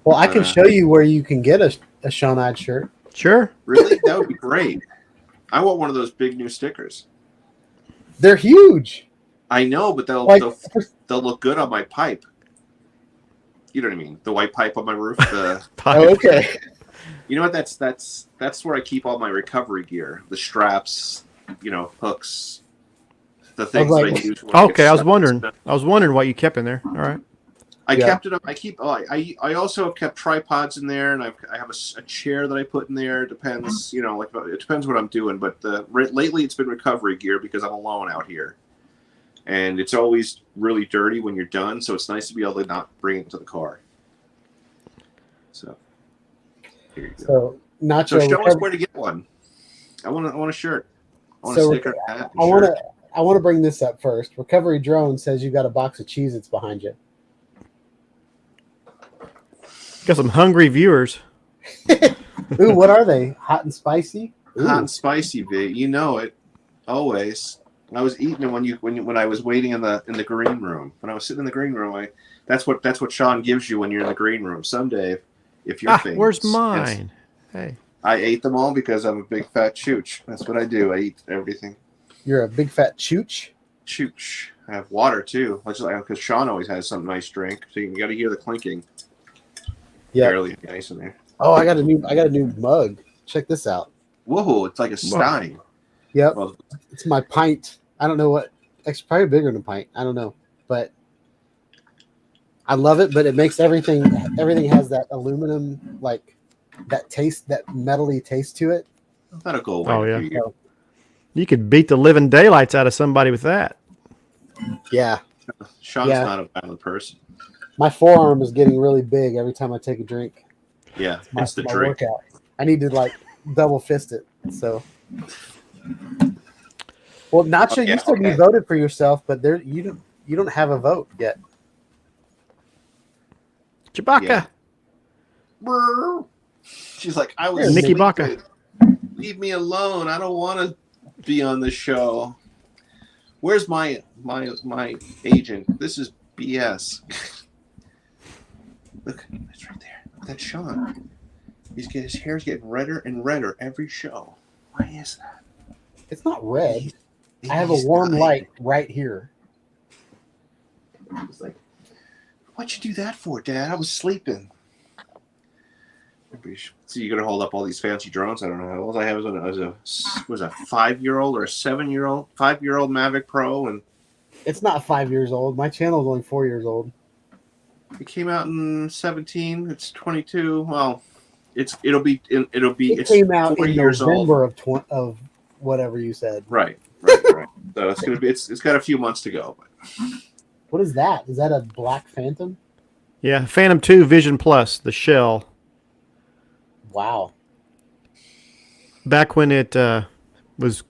S3: Well, I can show you where you can get a Sean Hyde shirt.
S5: Sure.
S6: Really? That would be great. I want one of those big new stickers.
S3: They're huge.
S6: I know, but they'll look good on my pipe. You know what I mean? The white pipe on my roof. The
S3: Oh, okay.
S6: You know what? That's where I keep all my recovery gear. The straps, hooks, the things that I use.
S5: Okay, I was wondering what you kept in there. All right.
S6: I kept it up. I also have kept tripods in there, and I have a chair that I put in there. It depends, it depends what I'm doing. But lately, it's been recovery gear because I'm alone out here, and it's always really dirty when you're done. So it's nice to be able to not bring it to the car. So here you go.
S3: So Nacho,
S6: So show us where to get one. I want a shirt. I want a sticker. Hat,
S3: I want to bring this up first. Recovery Drone says you got a box of Cheez-Its behind you.
S5: Got some hungry viewers.
S3: Ooh, what are they? Hot and spicy? Ooh.
S6: Hot and spicy, V. You know it. Always. I was eating it when I was waiting in the green room. When I was sitting in the green room, that's what Sean gives you when you're in the green room. Someday, if you're famous.
S5: Where's mine? Hey.
S6: I ate them all because I'm a big fat chooch. That's what I do. I eat everything.
S3: You're a big fat chooch?
S6: Chooch. I have water too, because Sean always has some nice drink. So you got to hear the clinking.
S3: Yeah.
S6: Barely nice in there.
S3: Oh, I got a new mug. Check this out.
S6: Whoa, it's like a stein.
S3: Yep.
S6: Well,
S3: it's my pint. I don't know what. It's probably bigger than a pint. I don't know, but I love it. But it makes everything has that aluminum, like that taste, that metally taste to it.
S6: that'll go away.
S5: Oh yeah. You could beat the living daylights out of somebody with that.
S3: Yeah.
S6: Sean's not a violent person.
S3: My forearm is getting really big every time I take a drink.
S6: Yeah,
S3: It's
S6: the drink.
S3: Workout. I need to double fist it. So, well, Nacho, you said you voted for yourself, but you don't have a vote yet.
S5: Chewbacca.
S6: Yeah. She's like, I was
S5: Nikki Baka.
S6: Leave me alone. I don't want to be on the show. Where's my agent? This is BS. Look, it's right there. That's Sean. His hair's getting redder and redder every show. Why is that?
S3: It's not red. I have a warm light right here.
S6: It's like, what'd you do that for, Dad? I was sleeping. So you're gonna hold up all these fancy drones? I don't know. All I have was a 5-year-old or a 7-year-old, 5-year-old Mavic Pro, and
S3: it's not 5 years old. My channel is only 4 years old.
S6: It came out in 17. It's 22. Well, it
S3: came out in November of whatever you said.
S6: Right. So it's gonna be it's got a few months to go.
S3: What is that? Is that a black Phantom?
S5: Yeah, Phantom 2 Vision Plus, the shell.
S3: Wow.
S5: Back when it was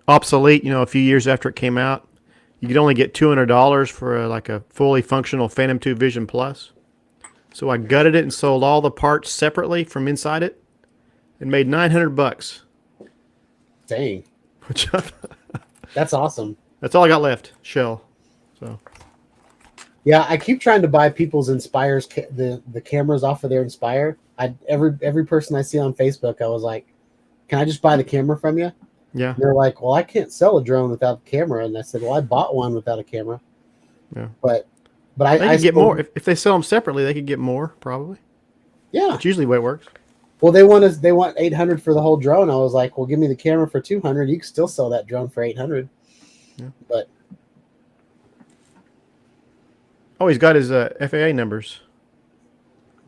S5: obsolete, a few years after it came out, you could only get $200 for a fully functional Phantom 2 Vision Plus. So I gutted it and sold all the parts separately from inside it and made $900.
S3: Dang. That's awesome.
S5: That's all I got left, shell. So.
S3: Yeah, I keep trying to buy people's Inspires, the cameras off of their Inspire. Every person I see on Facebook, I was like, can I just buy the camera from you?
S5: Yeah.
S3: And they're like, well, I can't sell a drone without a camera. And I said, well, I bought one without a camera.
S5: Yeah.
S3: But
S5: they
S3: I
S5: could get more. If they sell them separately, they could get more, probably.
S3: Yeah.
S5: That's usually the way it works.
S3: Well, they want 800 for the whole drone. I was like, well, give me the camera for 200. You can still sell that drone for 800.
S5: Yeah.
S3: But
S5: he's got his FAA numbers.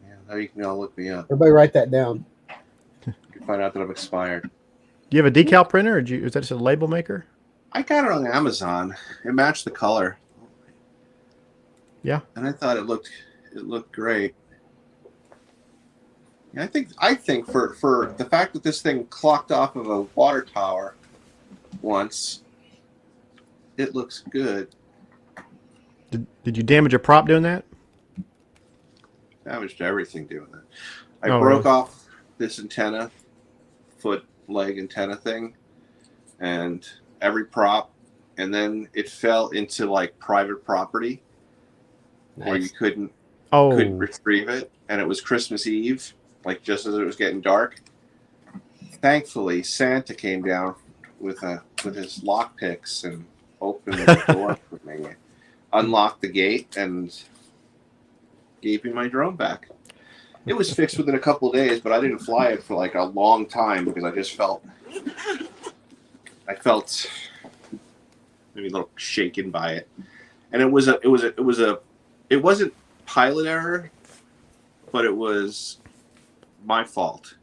S6: Yeah, now you can all look me up.
S3: Everybody write that down.
S6: You can find out that I'm expired.
S5: Do you have a decal printer, or is that just a label maker?
S6: I got it on Amazon. It matched the color.
S5: Yeah.
S6: And I thought it looked great. Yeah, I think for the fact that this thing clocked off of a water tower once, it looks good.
S5: Did you damage a prop doing that?
S6: Damaged everything doing that. I broke off this antenna, leg antenna thing, and every prop, and then it fell into like private property where you couldn't retrieve it, and it was Christmas Eve, like just as it was getting dark. Thankfully, Santa came down with his lock picks and opened the door for me, unlocked the gate, and gave me my drone back. It was fixed within a couple of days, but I didn't fly it for like a long time because I just felt maybe a little shaken by it, and it wasn't pilot error, but it was my fault.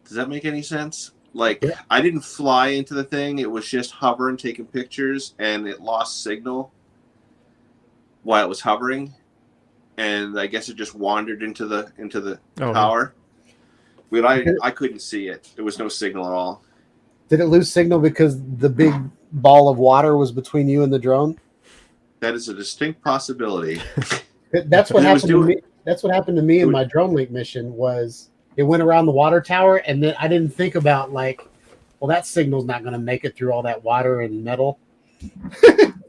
S6: Does that make any sense? Like, yeah. I didn't fly into the thing. It was just hovering, taking pictures, and it lost signal while it was hovering. And I guess it just wandered into the tower. But I couldn't see it. There was no signal at all.
S3: Did it lose signal because the big ball of water was between you and the drone?
S6: That is a distinct possibility.
S3: That's what happened to me. That's what happened to me in my drone link mission. Was it went around the water tower, and then I didn't think about like, well, that signal's not going to make it through all that water and metal.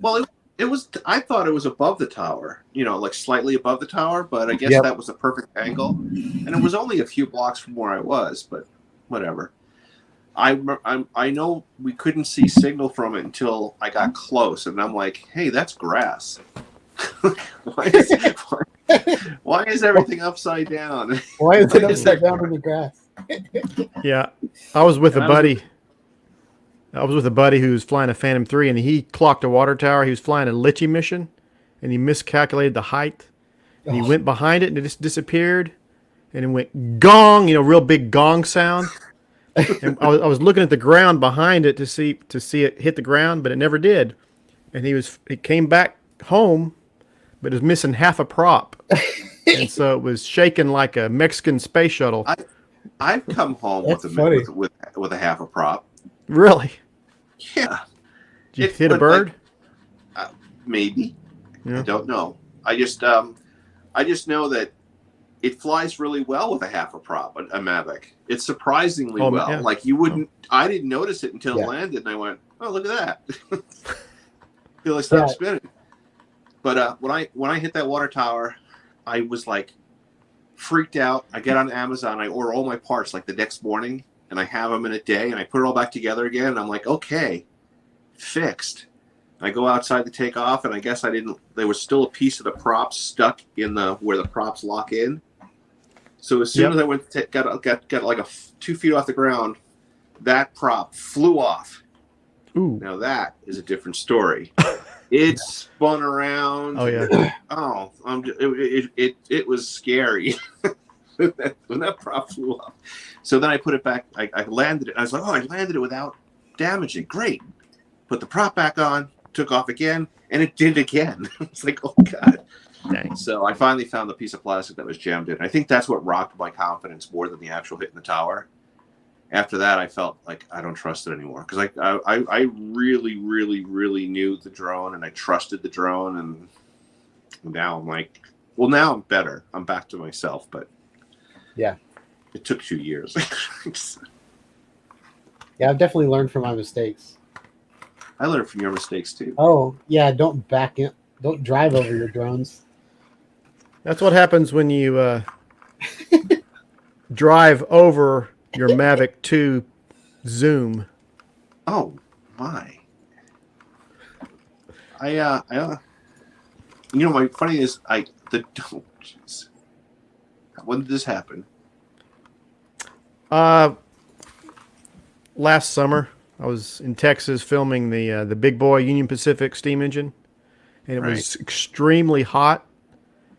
S6: Well, it was. I thought it was above the tower, like slightly above the tower, but I guess that was the perfect angle, and it was only a few blocks from where I was. But whatever. I know we couldn't see signal from it until I got close, and I'm like, hey, that's grass. Why is everything upside down?
S3: Why is it upside down in the grass?
S5: Yeah, I was with a buddy. I was with a buddy who was flying a Phantom 3, and he clocked a water tower. He was flying a Litchi mission, and he miscalculated the height. And he went behind it, and it just disappeared. And it went gong, real big gong sound. And I was looking at the ground behind it to see it hit the ground, but it never did. And it came back home, but it was missing half a prop. And so it was shaking like a Mexican space shuttle.
S6: I've come home with a half a prop.
S5: Really?
S6: Yeah.
S5: Did you hit a bird?
S6: Maybe. Yeah. I don't know. I just know that it flies really well with a half a prop, a Mavic. It's surprisingly well. Yeah. Like you wouldn't. I didn't notice it until it landed, and I went, "Oh, look at that!" Feel like stop spinning. But when I hit that water tower, I was like freaked out. I get on Amazon, I order all my parts like the next morning, and I have them in a day, and I put it all back together again, and I'm like, okay, fixed. I go outside to take off, and I guess there was still a piece of the prop stuck in where the props lock in. So as soon as I went to got like 2 feet off the ground, that prop flew off.
S5: Ooh.
S6: Now that is a different story. It spun around.
S5: Oh yeah.
S6: Oh, it was scary when that prop flew off. So then I put it back. I landed it. I was like, oh, I landed it without damaging. Great. Put the prop back on. Took off again, and it did again. It's like, oh god. Dang. So I finally found the piece of plastic that was jammed in. I think that's what rocked my confidence more than the actual hit in the tower. After that, I felt like I don't trust it anymore because I really, really, really knew the drone and I trusted the drone, and now I'm like, well, now I'm better. I'm back to myself, but
S3: yeah,
S6: it took 2 years.
S3: Yeah, I've definitely learned from my mistakes.
S6: I learned from your mistakes too.
S3: Oh yeah, don't back in, don't drive over your drones.
S5: That's what happens when you drive over your Mavic 2 Zoom.
S6: Oh my! My funny is jeez. When did this happen?
S5: Last summer, I was in Texas filming the Big Boy Union Pacific steam engine, and it was extremely hot,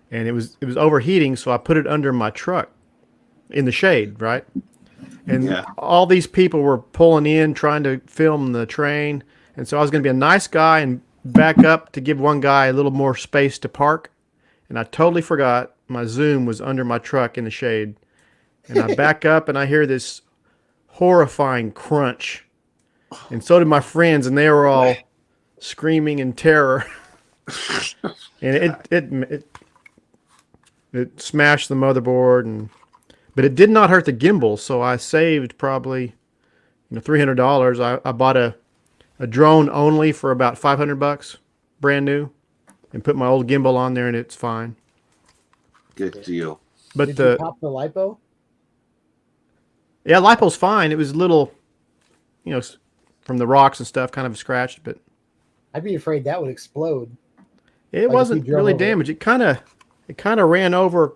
S5: and it was overheating. So I put it under my truck in the shade, right? And all these people were pulling in, trying to film the train, and so I was going to be a nice guy and back up to give one guy a little more space to park, and I totally forgot my Zoom was under my truck in the shade, and I back up and I hear this horrifying crunch. And so did my friends, and they were all screaming in terror. And it smashed the motherboard, but it did not hurt the gimbal. So I saved probably $300. I bought a drone only for about $500, brand new, and put my old gimbal on there, and it's fine.
S6: Good deal.
S5: But
S3: Did you pop the lipo?
S5: yeah, lipo's fine. It was a little, from the rocks and stuff, kind of scratched, but
S3: I'd be afraid that would explode.
S5: it
S3: Like if
S5: wasn't
S3: you drove
S5: really
S3: over it.
S5: damaged. It kind of ran over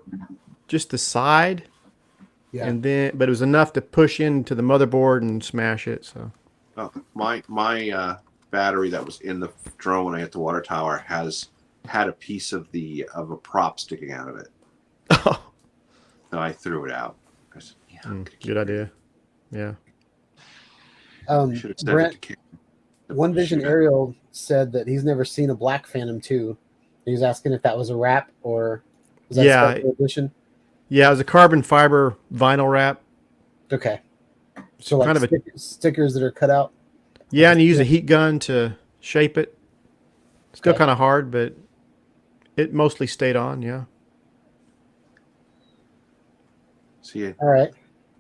S5: just the side,
S3: Yeah.
S5: and then, but it was enough to push into the motherboard and smash it. So
S6: Oh, my battery that was in the drone when I hit the water tower had a piece of a prop sticking out of it. So I threw it out. I said, yeah, I'm gonna keep
S5: good
S6: it.
S5: idea. Yeah.
S6: I should have sent
S3: Brent,
S6: it to Kim.
S3: One Vision Ariel said that he's never seen a Black Phantom 2. He was asking if that was a wrap or was that
S5: Yeah.
S3: a special edition?
S5: Yeah, it was a carbon fiber vinyl wrap.
S3: Okay. So like
S5: Kind of
S3: stickers that are cut out.
S5: Yeah, and you use a heat gun to shape it. Still
S3: Okay.
S5: kind of hard, but it mostly stayed on. Yeah.
S6: See,
S3: All right.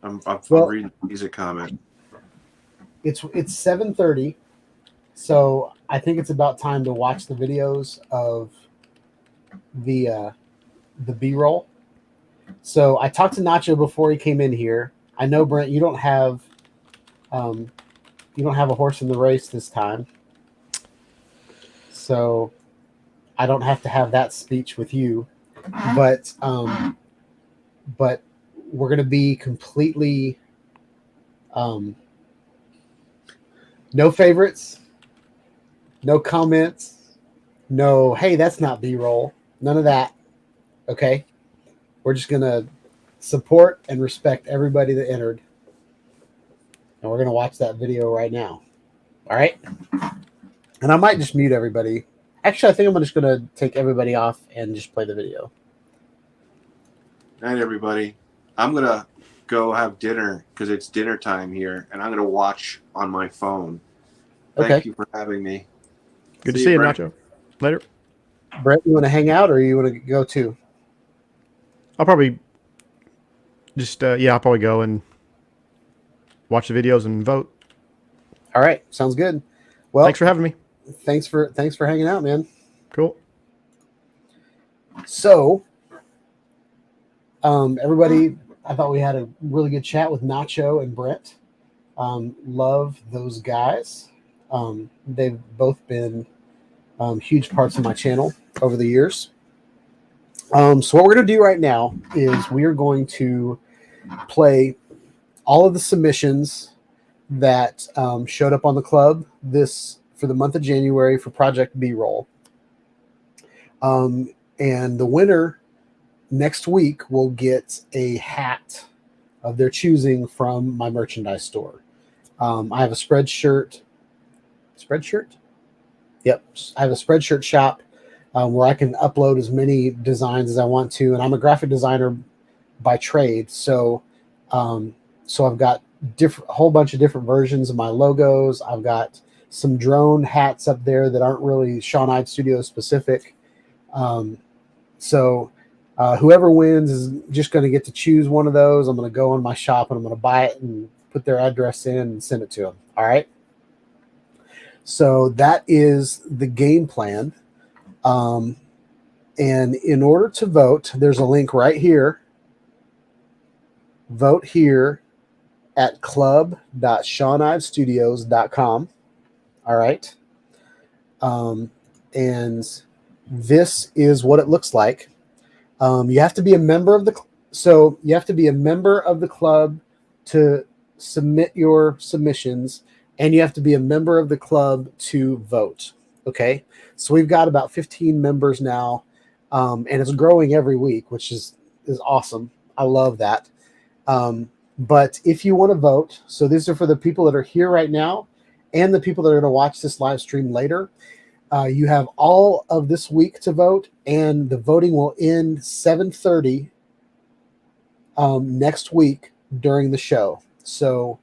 S6: I'm
S3: Well-
S6: reading the music comment.
S3: It's 7:30, so I think it's about time to watch the videos of the B-roll. So I talked to Nacho before he came in here. I know, Brent, you don't have a horse in the race this time, so I don't have to have that speech with you. But we're gonna be completely no favorites, no comments, no, hey, that's not B-roll, none of that. Okay, we're just gonna support and respect everybody that entered, and we're gonna watch that video right now. All right, and I might just mute everybody. Actually, I think I'm just gonna take everybody off and just play the video.
S6: Night, everybody. I'm gonna go have dinner because it's dinner time here, and I'm gonna watch on my phone. Thank
S3: Okay.
S6: you for having me.
S5: Good to see you,
S6: Brent.
S5: Nacho. Later.
S3: Brett, you want to hang out or you want to go too?
S5: I'll probably just I'll probably go and watch the videos and vote.
S3: All right, sounds good. Well,
S5: Thanks for having me.
S3: thanks for hanging out, man.
S5: Cool.
S3: So, everybody, I thought we had a really good chat with Nacho and Brett. Love those guys. They've both been huge parts of my channel over the years. So what we're going to do right now is we are going to play all of the submissions that showed up on the club for the month of January for Project B-Roll. And the winner next week will get a hat of their choosing from my merchandise store. I have a Spreadshirt. Yep, I have a Spreadshirt shop where I can upload as many designs as I want to, and I'm a graphic designer by trade, so I've got a whole bunch of different versions of my logos. I've got some drone hats up there that aren't really Sean Hyde Studio specific. So whoever wins is just going to get to choose one of those. I'm going to go in my shop and I'm going to buy it and put their address in and send it to them. All right. So that is the game plan. And in order to vote, there's a link right here. Vote here at club.seanivestudios.com. All right. And this is what it looks like. You have to be a member of the club to submit your submissions, and you have to be a member of the club to vote. Okay, so we've got about 15 members now, and it's growing every week, which is awesome. I love that. But if you want to vote, so these are for the people that are here right now and the people that are going to watch this live stream later. You have all of this week to vote, and the voting will end 7:30 next week during the show. So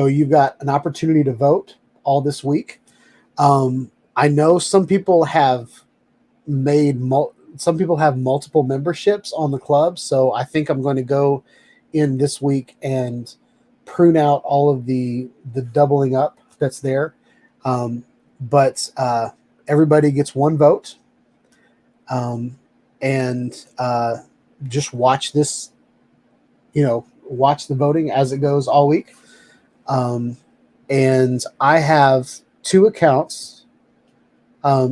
S3: you've got an opportunity to vote all this week. I know some people have multiple memberships on the club, so I think I'm going to go in this week and prune out all of the doubling up that's there. But everybody gets one vote, and just watch this, watch the voting as it goes all week. And I have 2 accounts.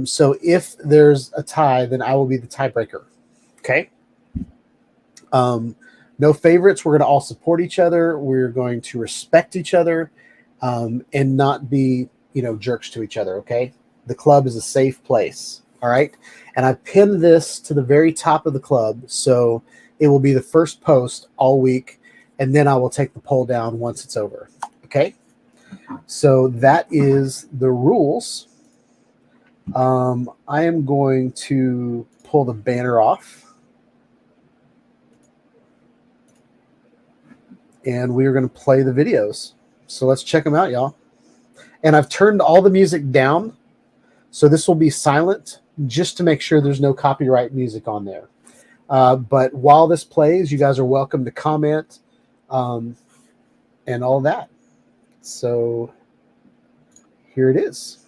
S3: So if there's a tie, then I will be the tiebreaker. Okay. No favorites. We're going to all support each other. We're going to respect each other, and not be, jerks to each other. Okay. The club is a safe place. All right. And I pinned this to the very top of the club. So it will be the first post all week. And then I will take the poll down once it's over. Okay. So that is the rules. I am going to pull the banner off. And we are going to play the videos. So let's check them out, y'all. And I've turned all the music down. So this will be silent just to make sure there's no copyright music on there. But while this plays, you guys are welcome to comment and all that. So here it is.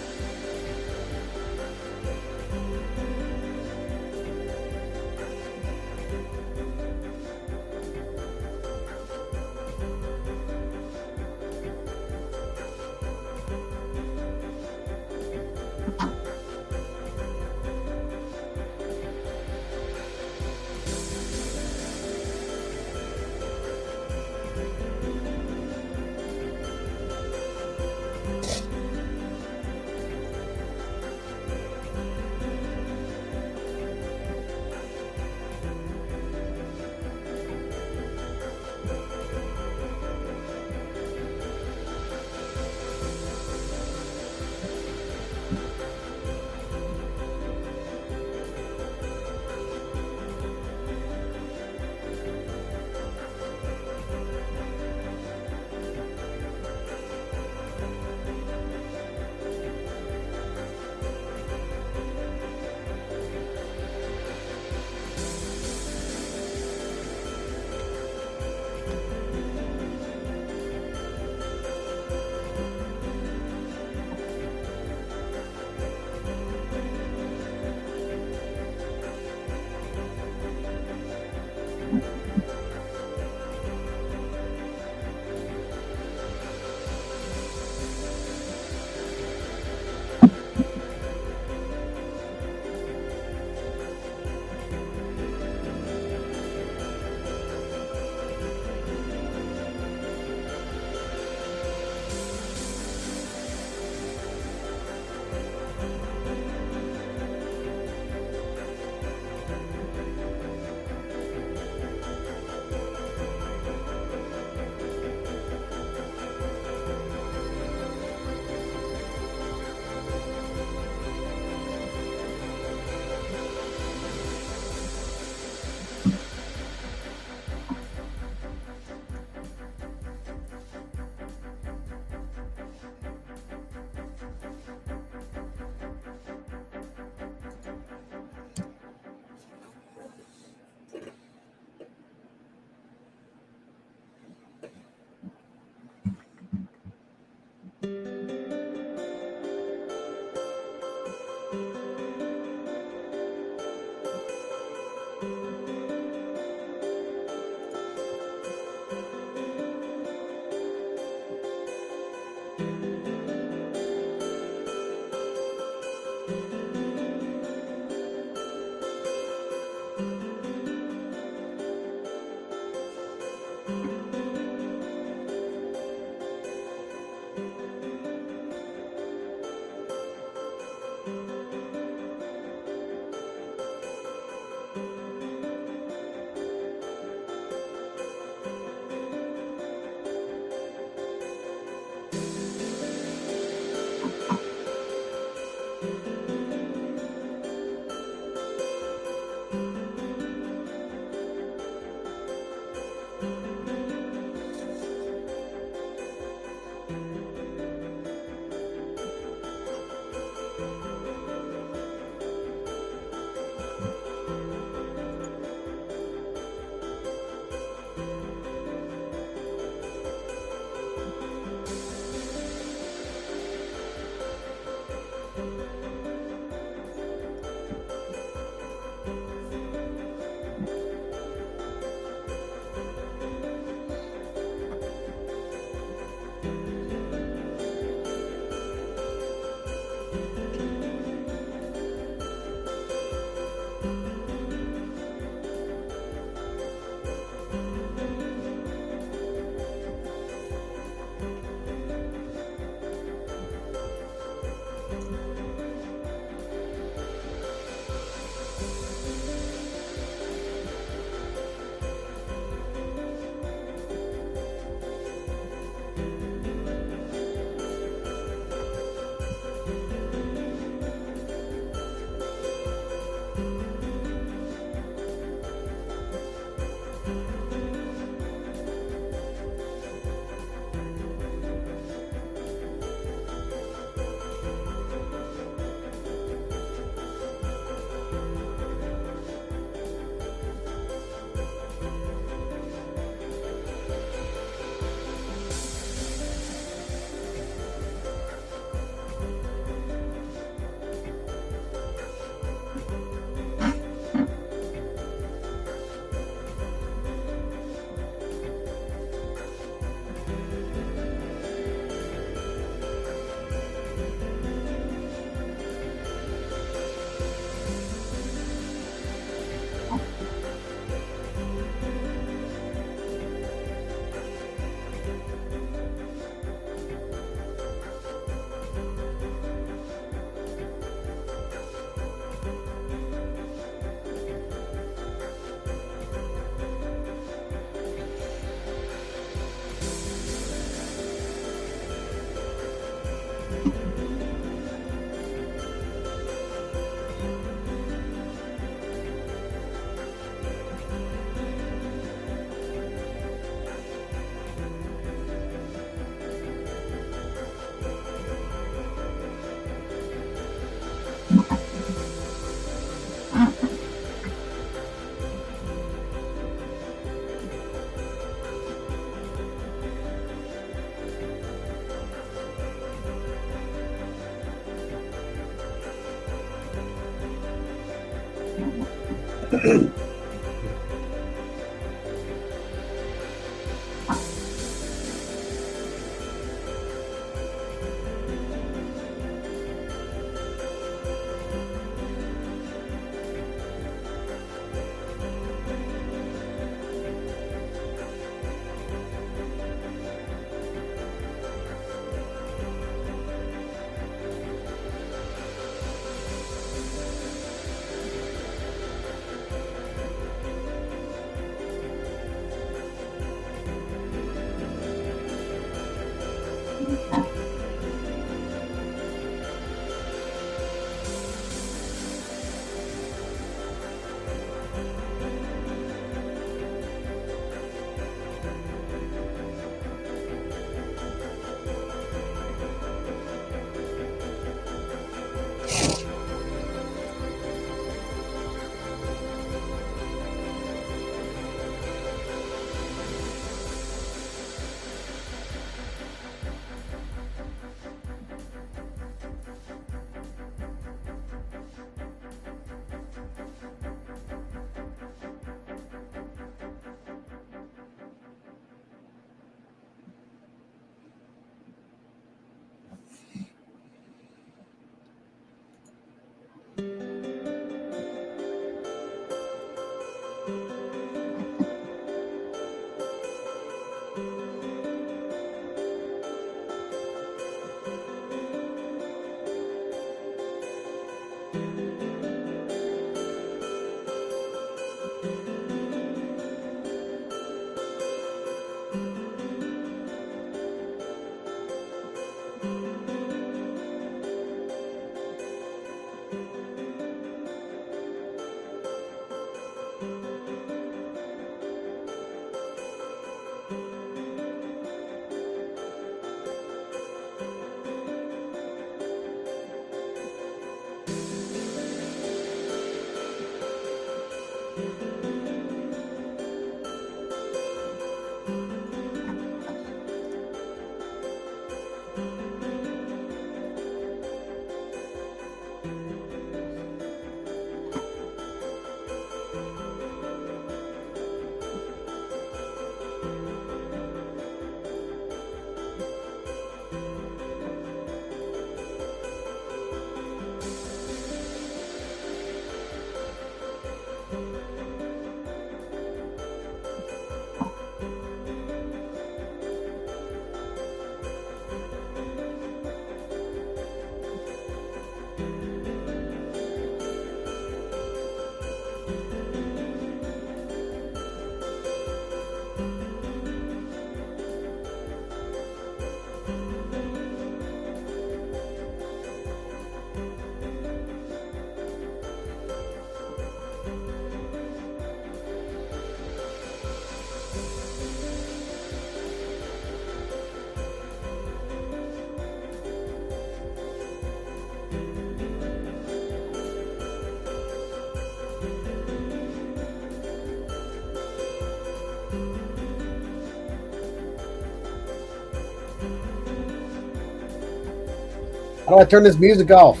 S3: How do I turn this music off?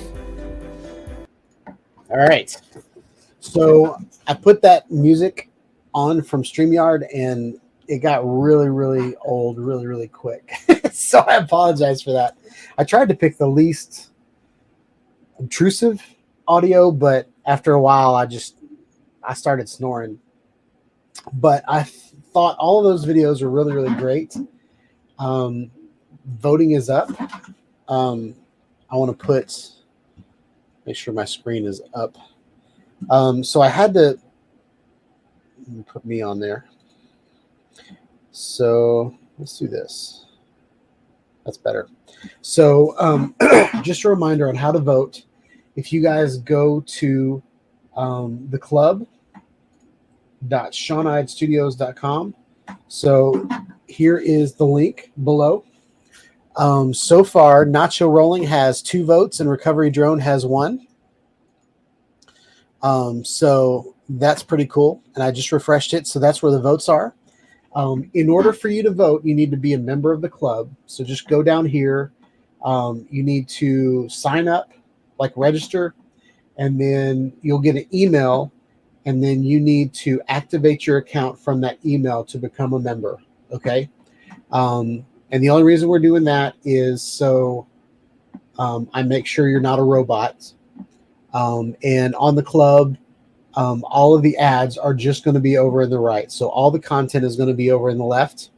S3: All right. So I put that music on from StreamYard and it got really, really old, really, really quick. So I apologize for that. I tried to pick the least intrusive audio, but after a while, I started snoring. But I thought all of those videos were really, really great. Voting is up. I want to make sure my screen is up. So I had to put me on there. So let's do this. That's better. So just a reminder on how to vote. If you guys go to the club.SeanIdeStudios.com. So here is the link below. So far, Nacho Rolling has 2 votes and Recovery Drone has 1. So that's pretty cool. And I just refreshed it. So that's where the votes are. In order for you to vote, you need to be a member of the club. So just go down here. You need to sign up, like register, and then you'll get an email. And then you need to activate your account from that email to become a member. Okay. And the only reason we're doing that is so I make sure you're not a robot. And on the club, all of the ads are just going to be over in the right. So all the content is going to be over in the left.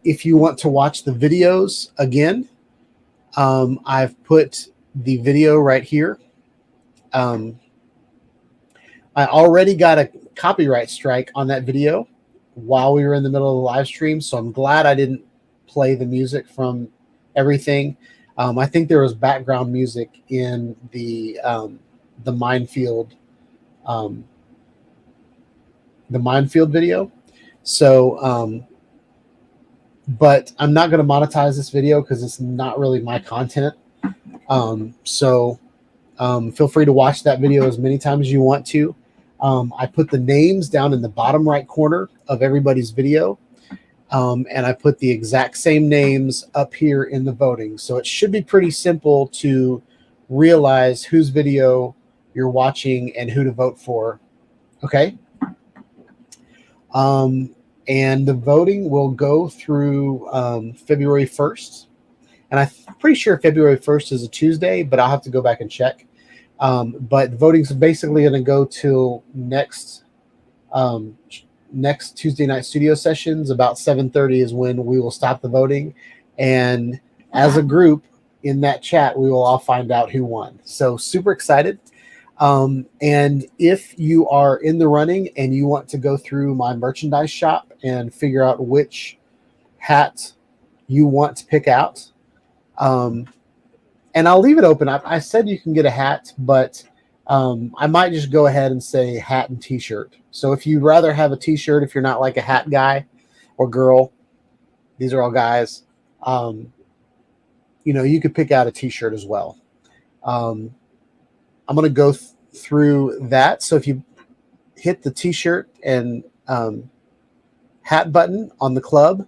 S3: If you want to watch the videos again, I've put the video right here. I already got a copyright strike on that video while we were in the middle of the live stream. So I'm glad I didn't play the music from everything. I think there was background music in the minefield video. So but I'm not going to monetize this video because it's not really my content. So feel free to watch that video as many times as you want to. I put the names down in the bottom right corner of everybody's video. And I put the exact same names up here in the voting. So it should be pretty simple to realize whose video you're watching and who to vote for. Okay. And the voting will go through February 1st. And I'm pretty sure February 1st is a Tuesday, but I'll have to go back and check. But voting's basically going to go till next Tuesday night studio sessions. About 7:30 is when we will stop the voting. And as a group in that chat, we will all find out who won. So super excited. And if you are in the running and you want to go through my merchandise shop and figure out which hat you want to pick out, and I'll leave it open. I said you can get a hat, but I might just go ahead and say hat and t-shirt. So if you'd rather have a t-shirt, if you're not like a hat guy or girl, these are all guys, you could pick out a t-shirt as well. I'm going to go through that. So if you hit the t-shirt and hat button on the club,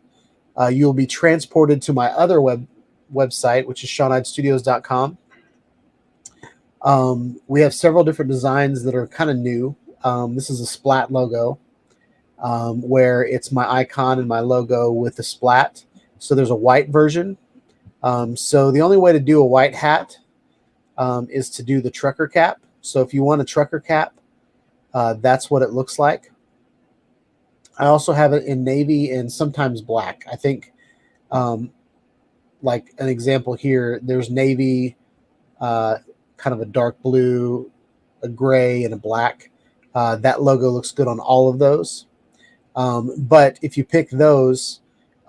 S3: you'll be transported to my other website, which is SeanIdeStudios.com. We have several different designs that are kind of new. This is a splat logo, where it's my icon and my logo with the splat. So there's a white version. So the only way to do a white hat is to do the trucker cap. So if you want a trucker cap, that's what it looks like. I also have it in navy and sometimes black. I think, like an example here, there's navy, kind of a dark blue, a gray, and a black. That logo looks good on all of those. But if you pick those,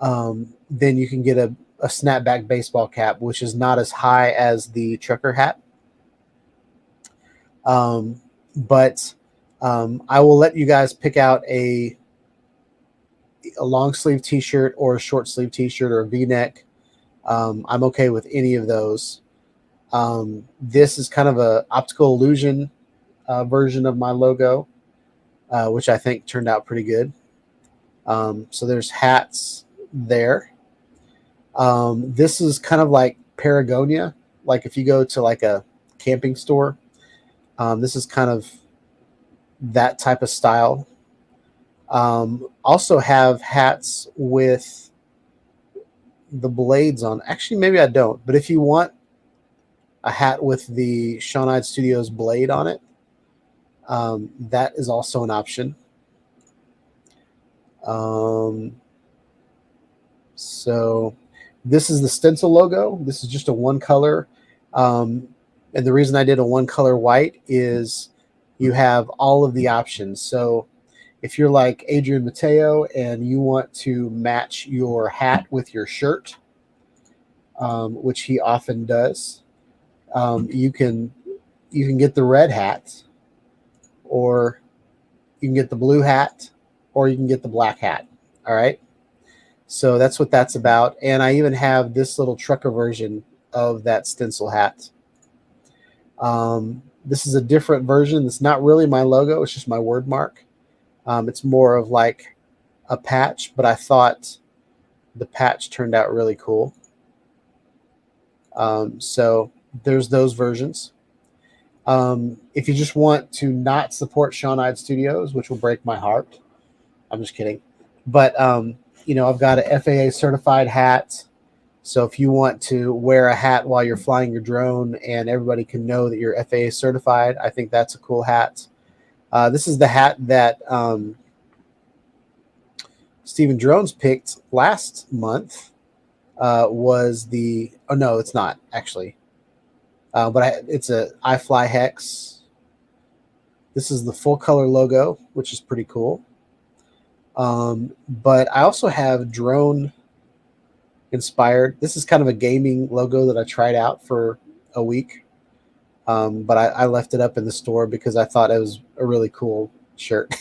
S3: then you can get a snapback baseball cap, which is not as high as the trucker hat. But I will let you guys pick out a long sleeve t-shirt or a short sleeve t-shirt or a v-neck. I'm okay with any of those. This is kind of a optical illusion version of my logo, which I think turned out pretty good. So there's hats there. This is kind of like Paragonia. Like if you go to like a camping store, this is kind of that type of style. Also have hats with the blades on. Actually, maybe I don't. But if you want a hat with the Shawnide Studios blade on it, that is also an option. So this is the stencil logo. This is just a one color. And the reason I did a one color white is you have all of the options. So if you're like Adrian Mateo and you want to match your hat with your shirt, which he often does, you can get the red hat, or you can get the blue hat, or you can get the black hat. All right. So that's what that's about. And I even have this little trucker version of that stencil hat. This is a different version. It's not really my logo. It's just my word mark. It's more of like a patch, but I thought the patch turned out really cool. So there's those versions. If you just want to not support Shawnide Studios, which will break my heart, I'm just kidding. But, you know, I've got a FAA certified hat. So if you want to wear a hat while you're flying your drone and everybody can know that you're FAA certified, I think that's a cool hat. This is the hat that Steven Drones picked last month. Was the, oh no, it's not actually. But it's a iFly Hex. This is the full color logo, which is pretty cool. But I also have drone inspired. This is kind of a gaming logo that I tried out for a week. But I left it up in the store because I thought it was a really cool shirt.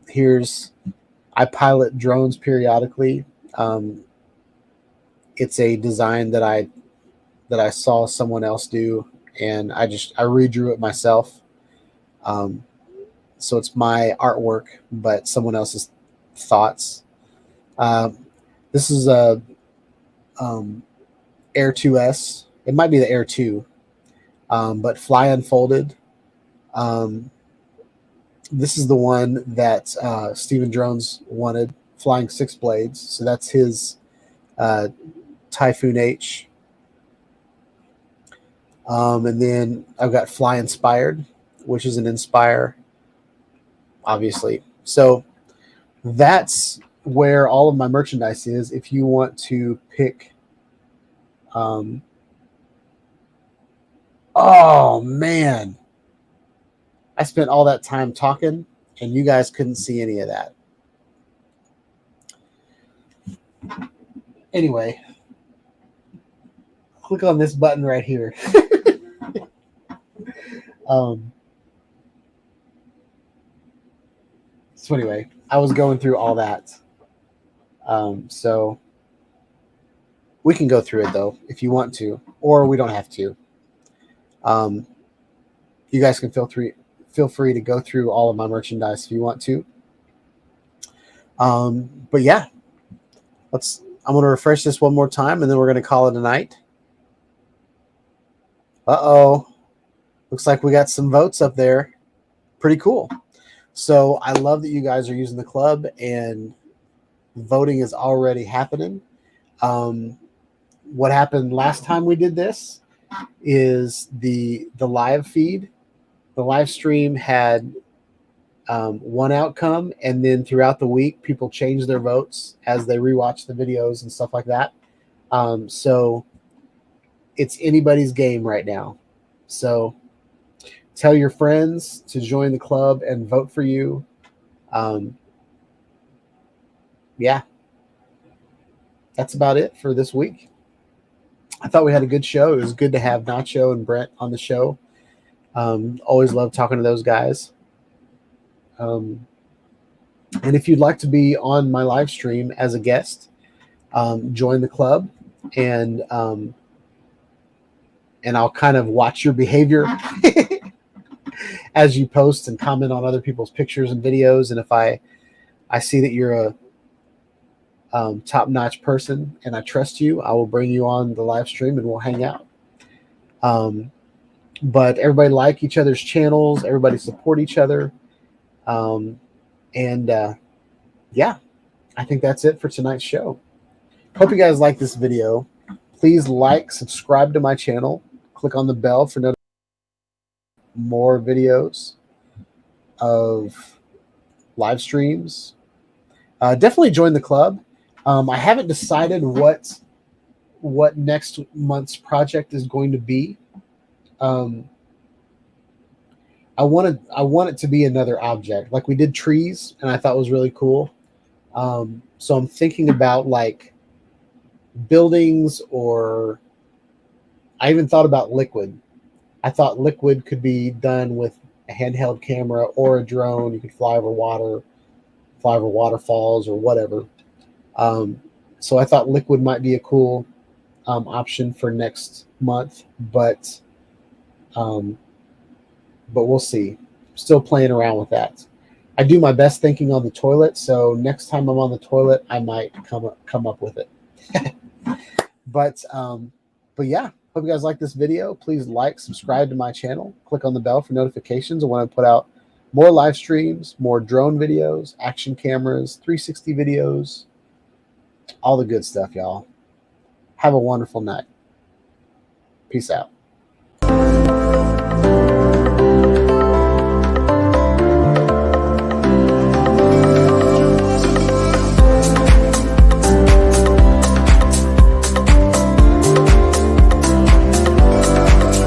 S3: Here's, I pilot drones periodically. It's a design that I saw someone else do, and I redrew it myself. So it's my artwork, but someone else's thoughts. This is a Air 2S. It might be the Air 2, but fly unfolded. This is the one that Steven Drones wanted, flying 6 blades. So that's his Typhoon H. And then I've got Fly Inspired, which is an Inspire, obviously. So that's where all of my merchandise is. If you want to pick, oh man, I spent all that time talking and you guys couldn't see any of that. Anyway, click on this button right here. So anyway, I was going through all that. So we can go through it though, if you want to, or we don't have to. You guys can feel free to go through all of my merchandise if you want to. But yeah, I'm going to refresh this one more time and then we're going to call it a night. Uh-oh. Looks like we got some votes up there. Pretty cool. So I love that you guys are using the club and voting is already happening. What happened last time we did this is the live feed. The live stream had one outcome, and then throughout the week, people changed their votes as they rewatch the videos and stuff like that. So it's anybody's game right now. So tell your friends to join the club and vote for you. Yeah, that's about it for this week. I thought we had a good show. It was good to have Nacho and Brent on the show. Always love talking to those guys. And if you'd like to be on my live stream as a guest, join the club, and I'll kind of watch your behavior as you post and comment on other people's pictures and videos. And if I see that you're top-notch person and I trust you, I will bring you on the live stream and we'll hang out. But everybody like each other's channels, everybody support each other. Yeah, I think that's it for tonight's show. Hope you guys like this video. Please like, subscribe to my channel, click on the bell for more videos of live streams. Definitely join the club. I haven't decided what next month's project is going to be. I want it to be another object, like we did trees, and I thought was really cool. So I'm thinking about like buildings, or I even thought about liquid. I thought liquid could be done with a handheld camera or a drone. You could fly over water, fly over waterfalls or whatever. So I thought liquid might be a cool option for next month, but we'll see. Still playing around with that. I do my best thinking on the toilet, so next time I'm on the toilet, I might come up with it. But yeah, hope you guys like this video. Please like, subscribe to my channel, click on the bell for notifications when I put out more live streams, more drone videos, action cameras, 360 videos, all the good stuff, y'all. Have a wonderful night. Peace out.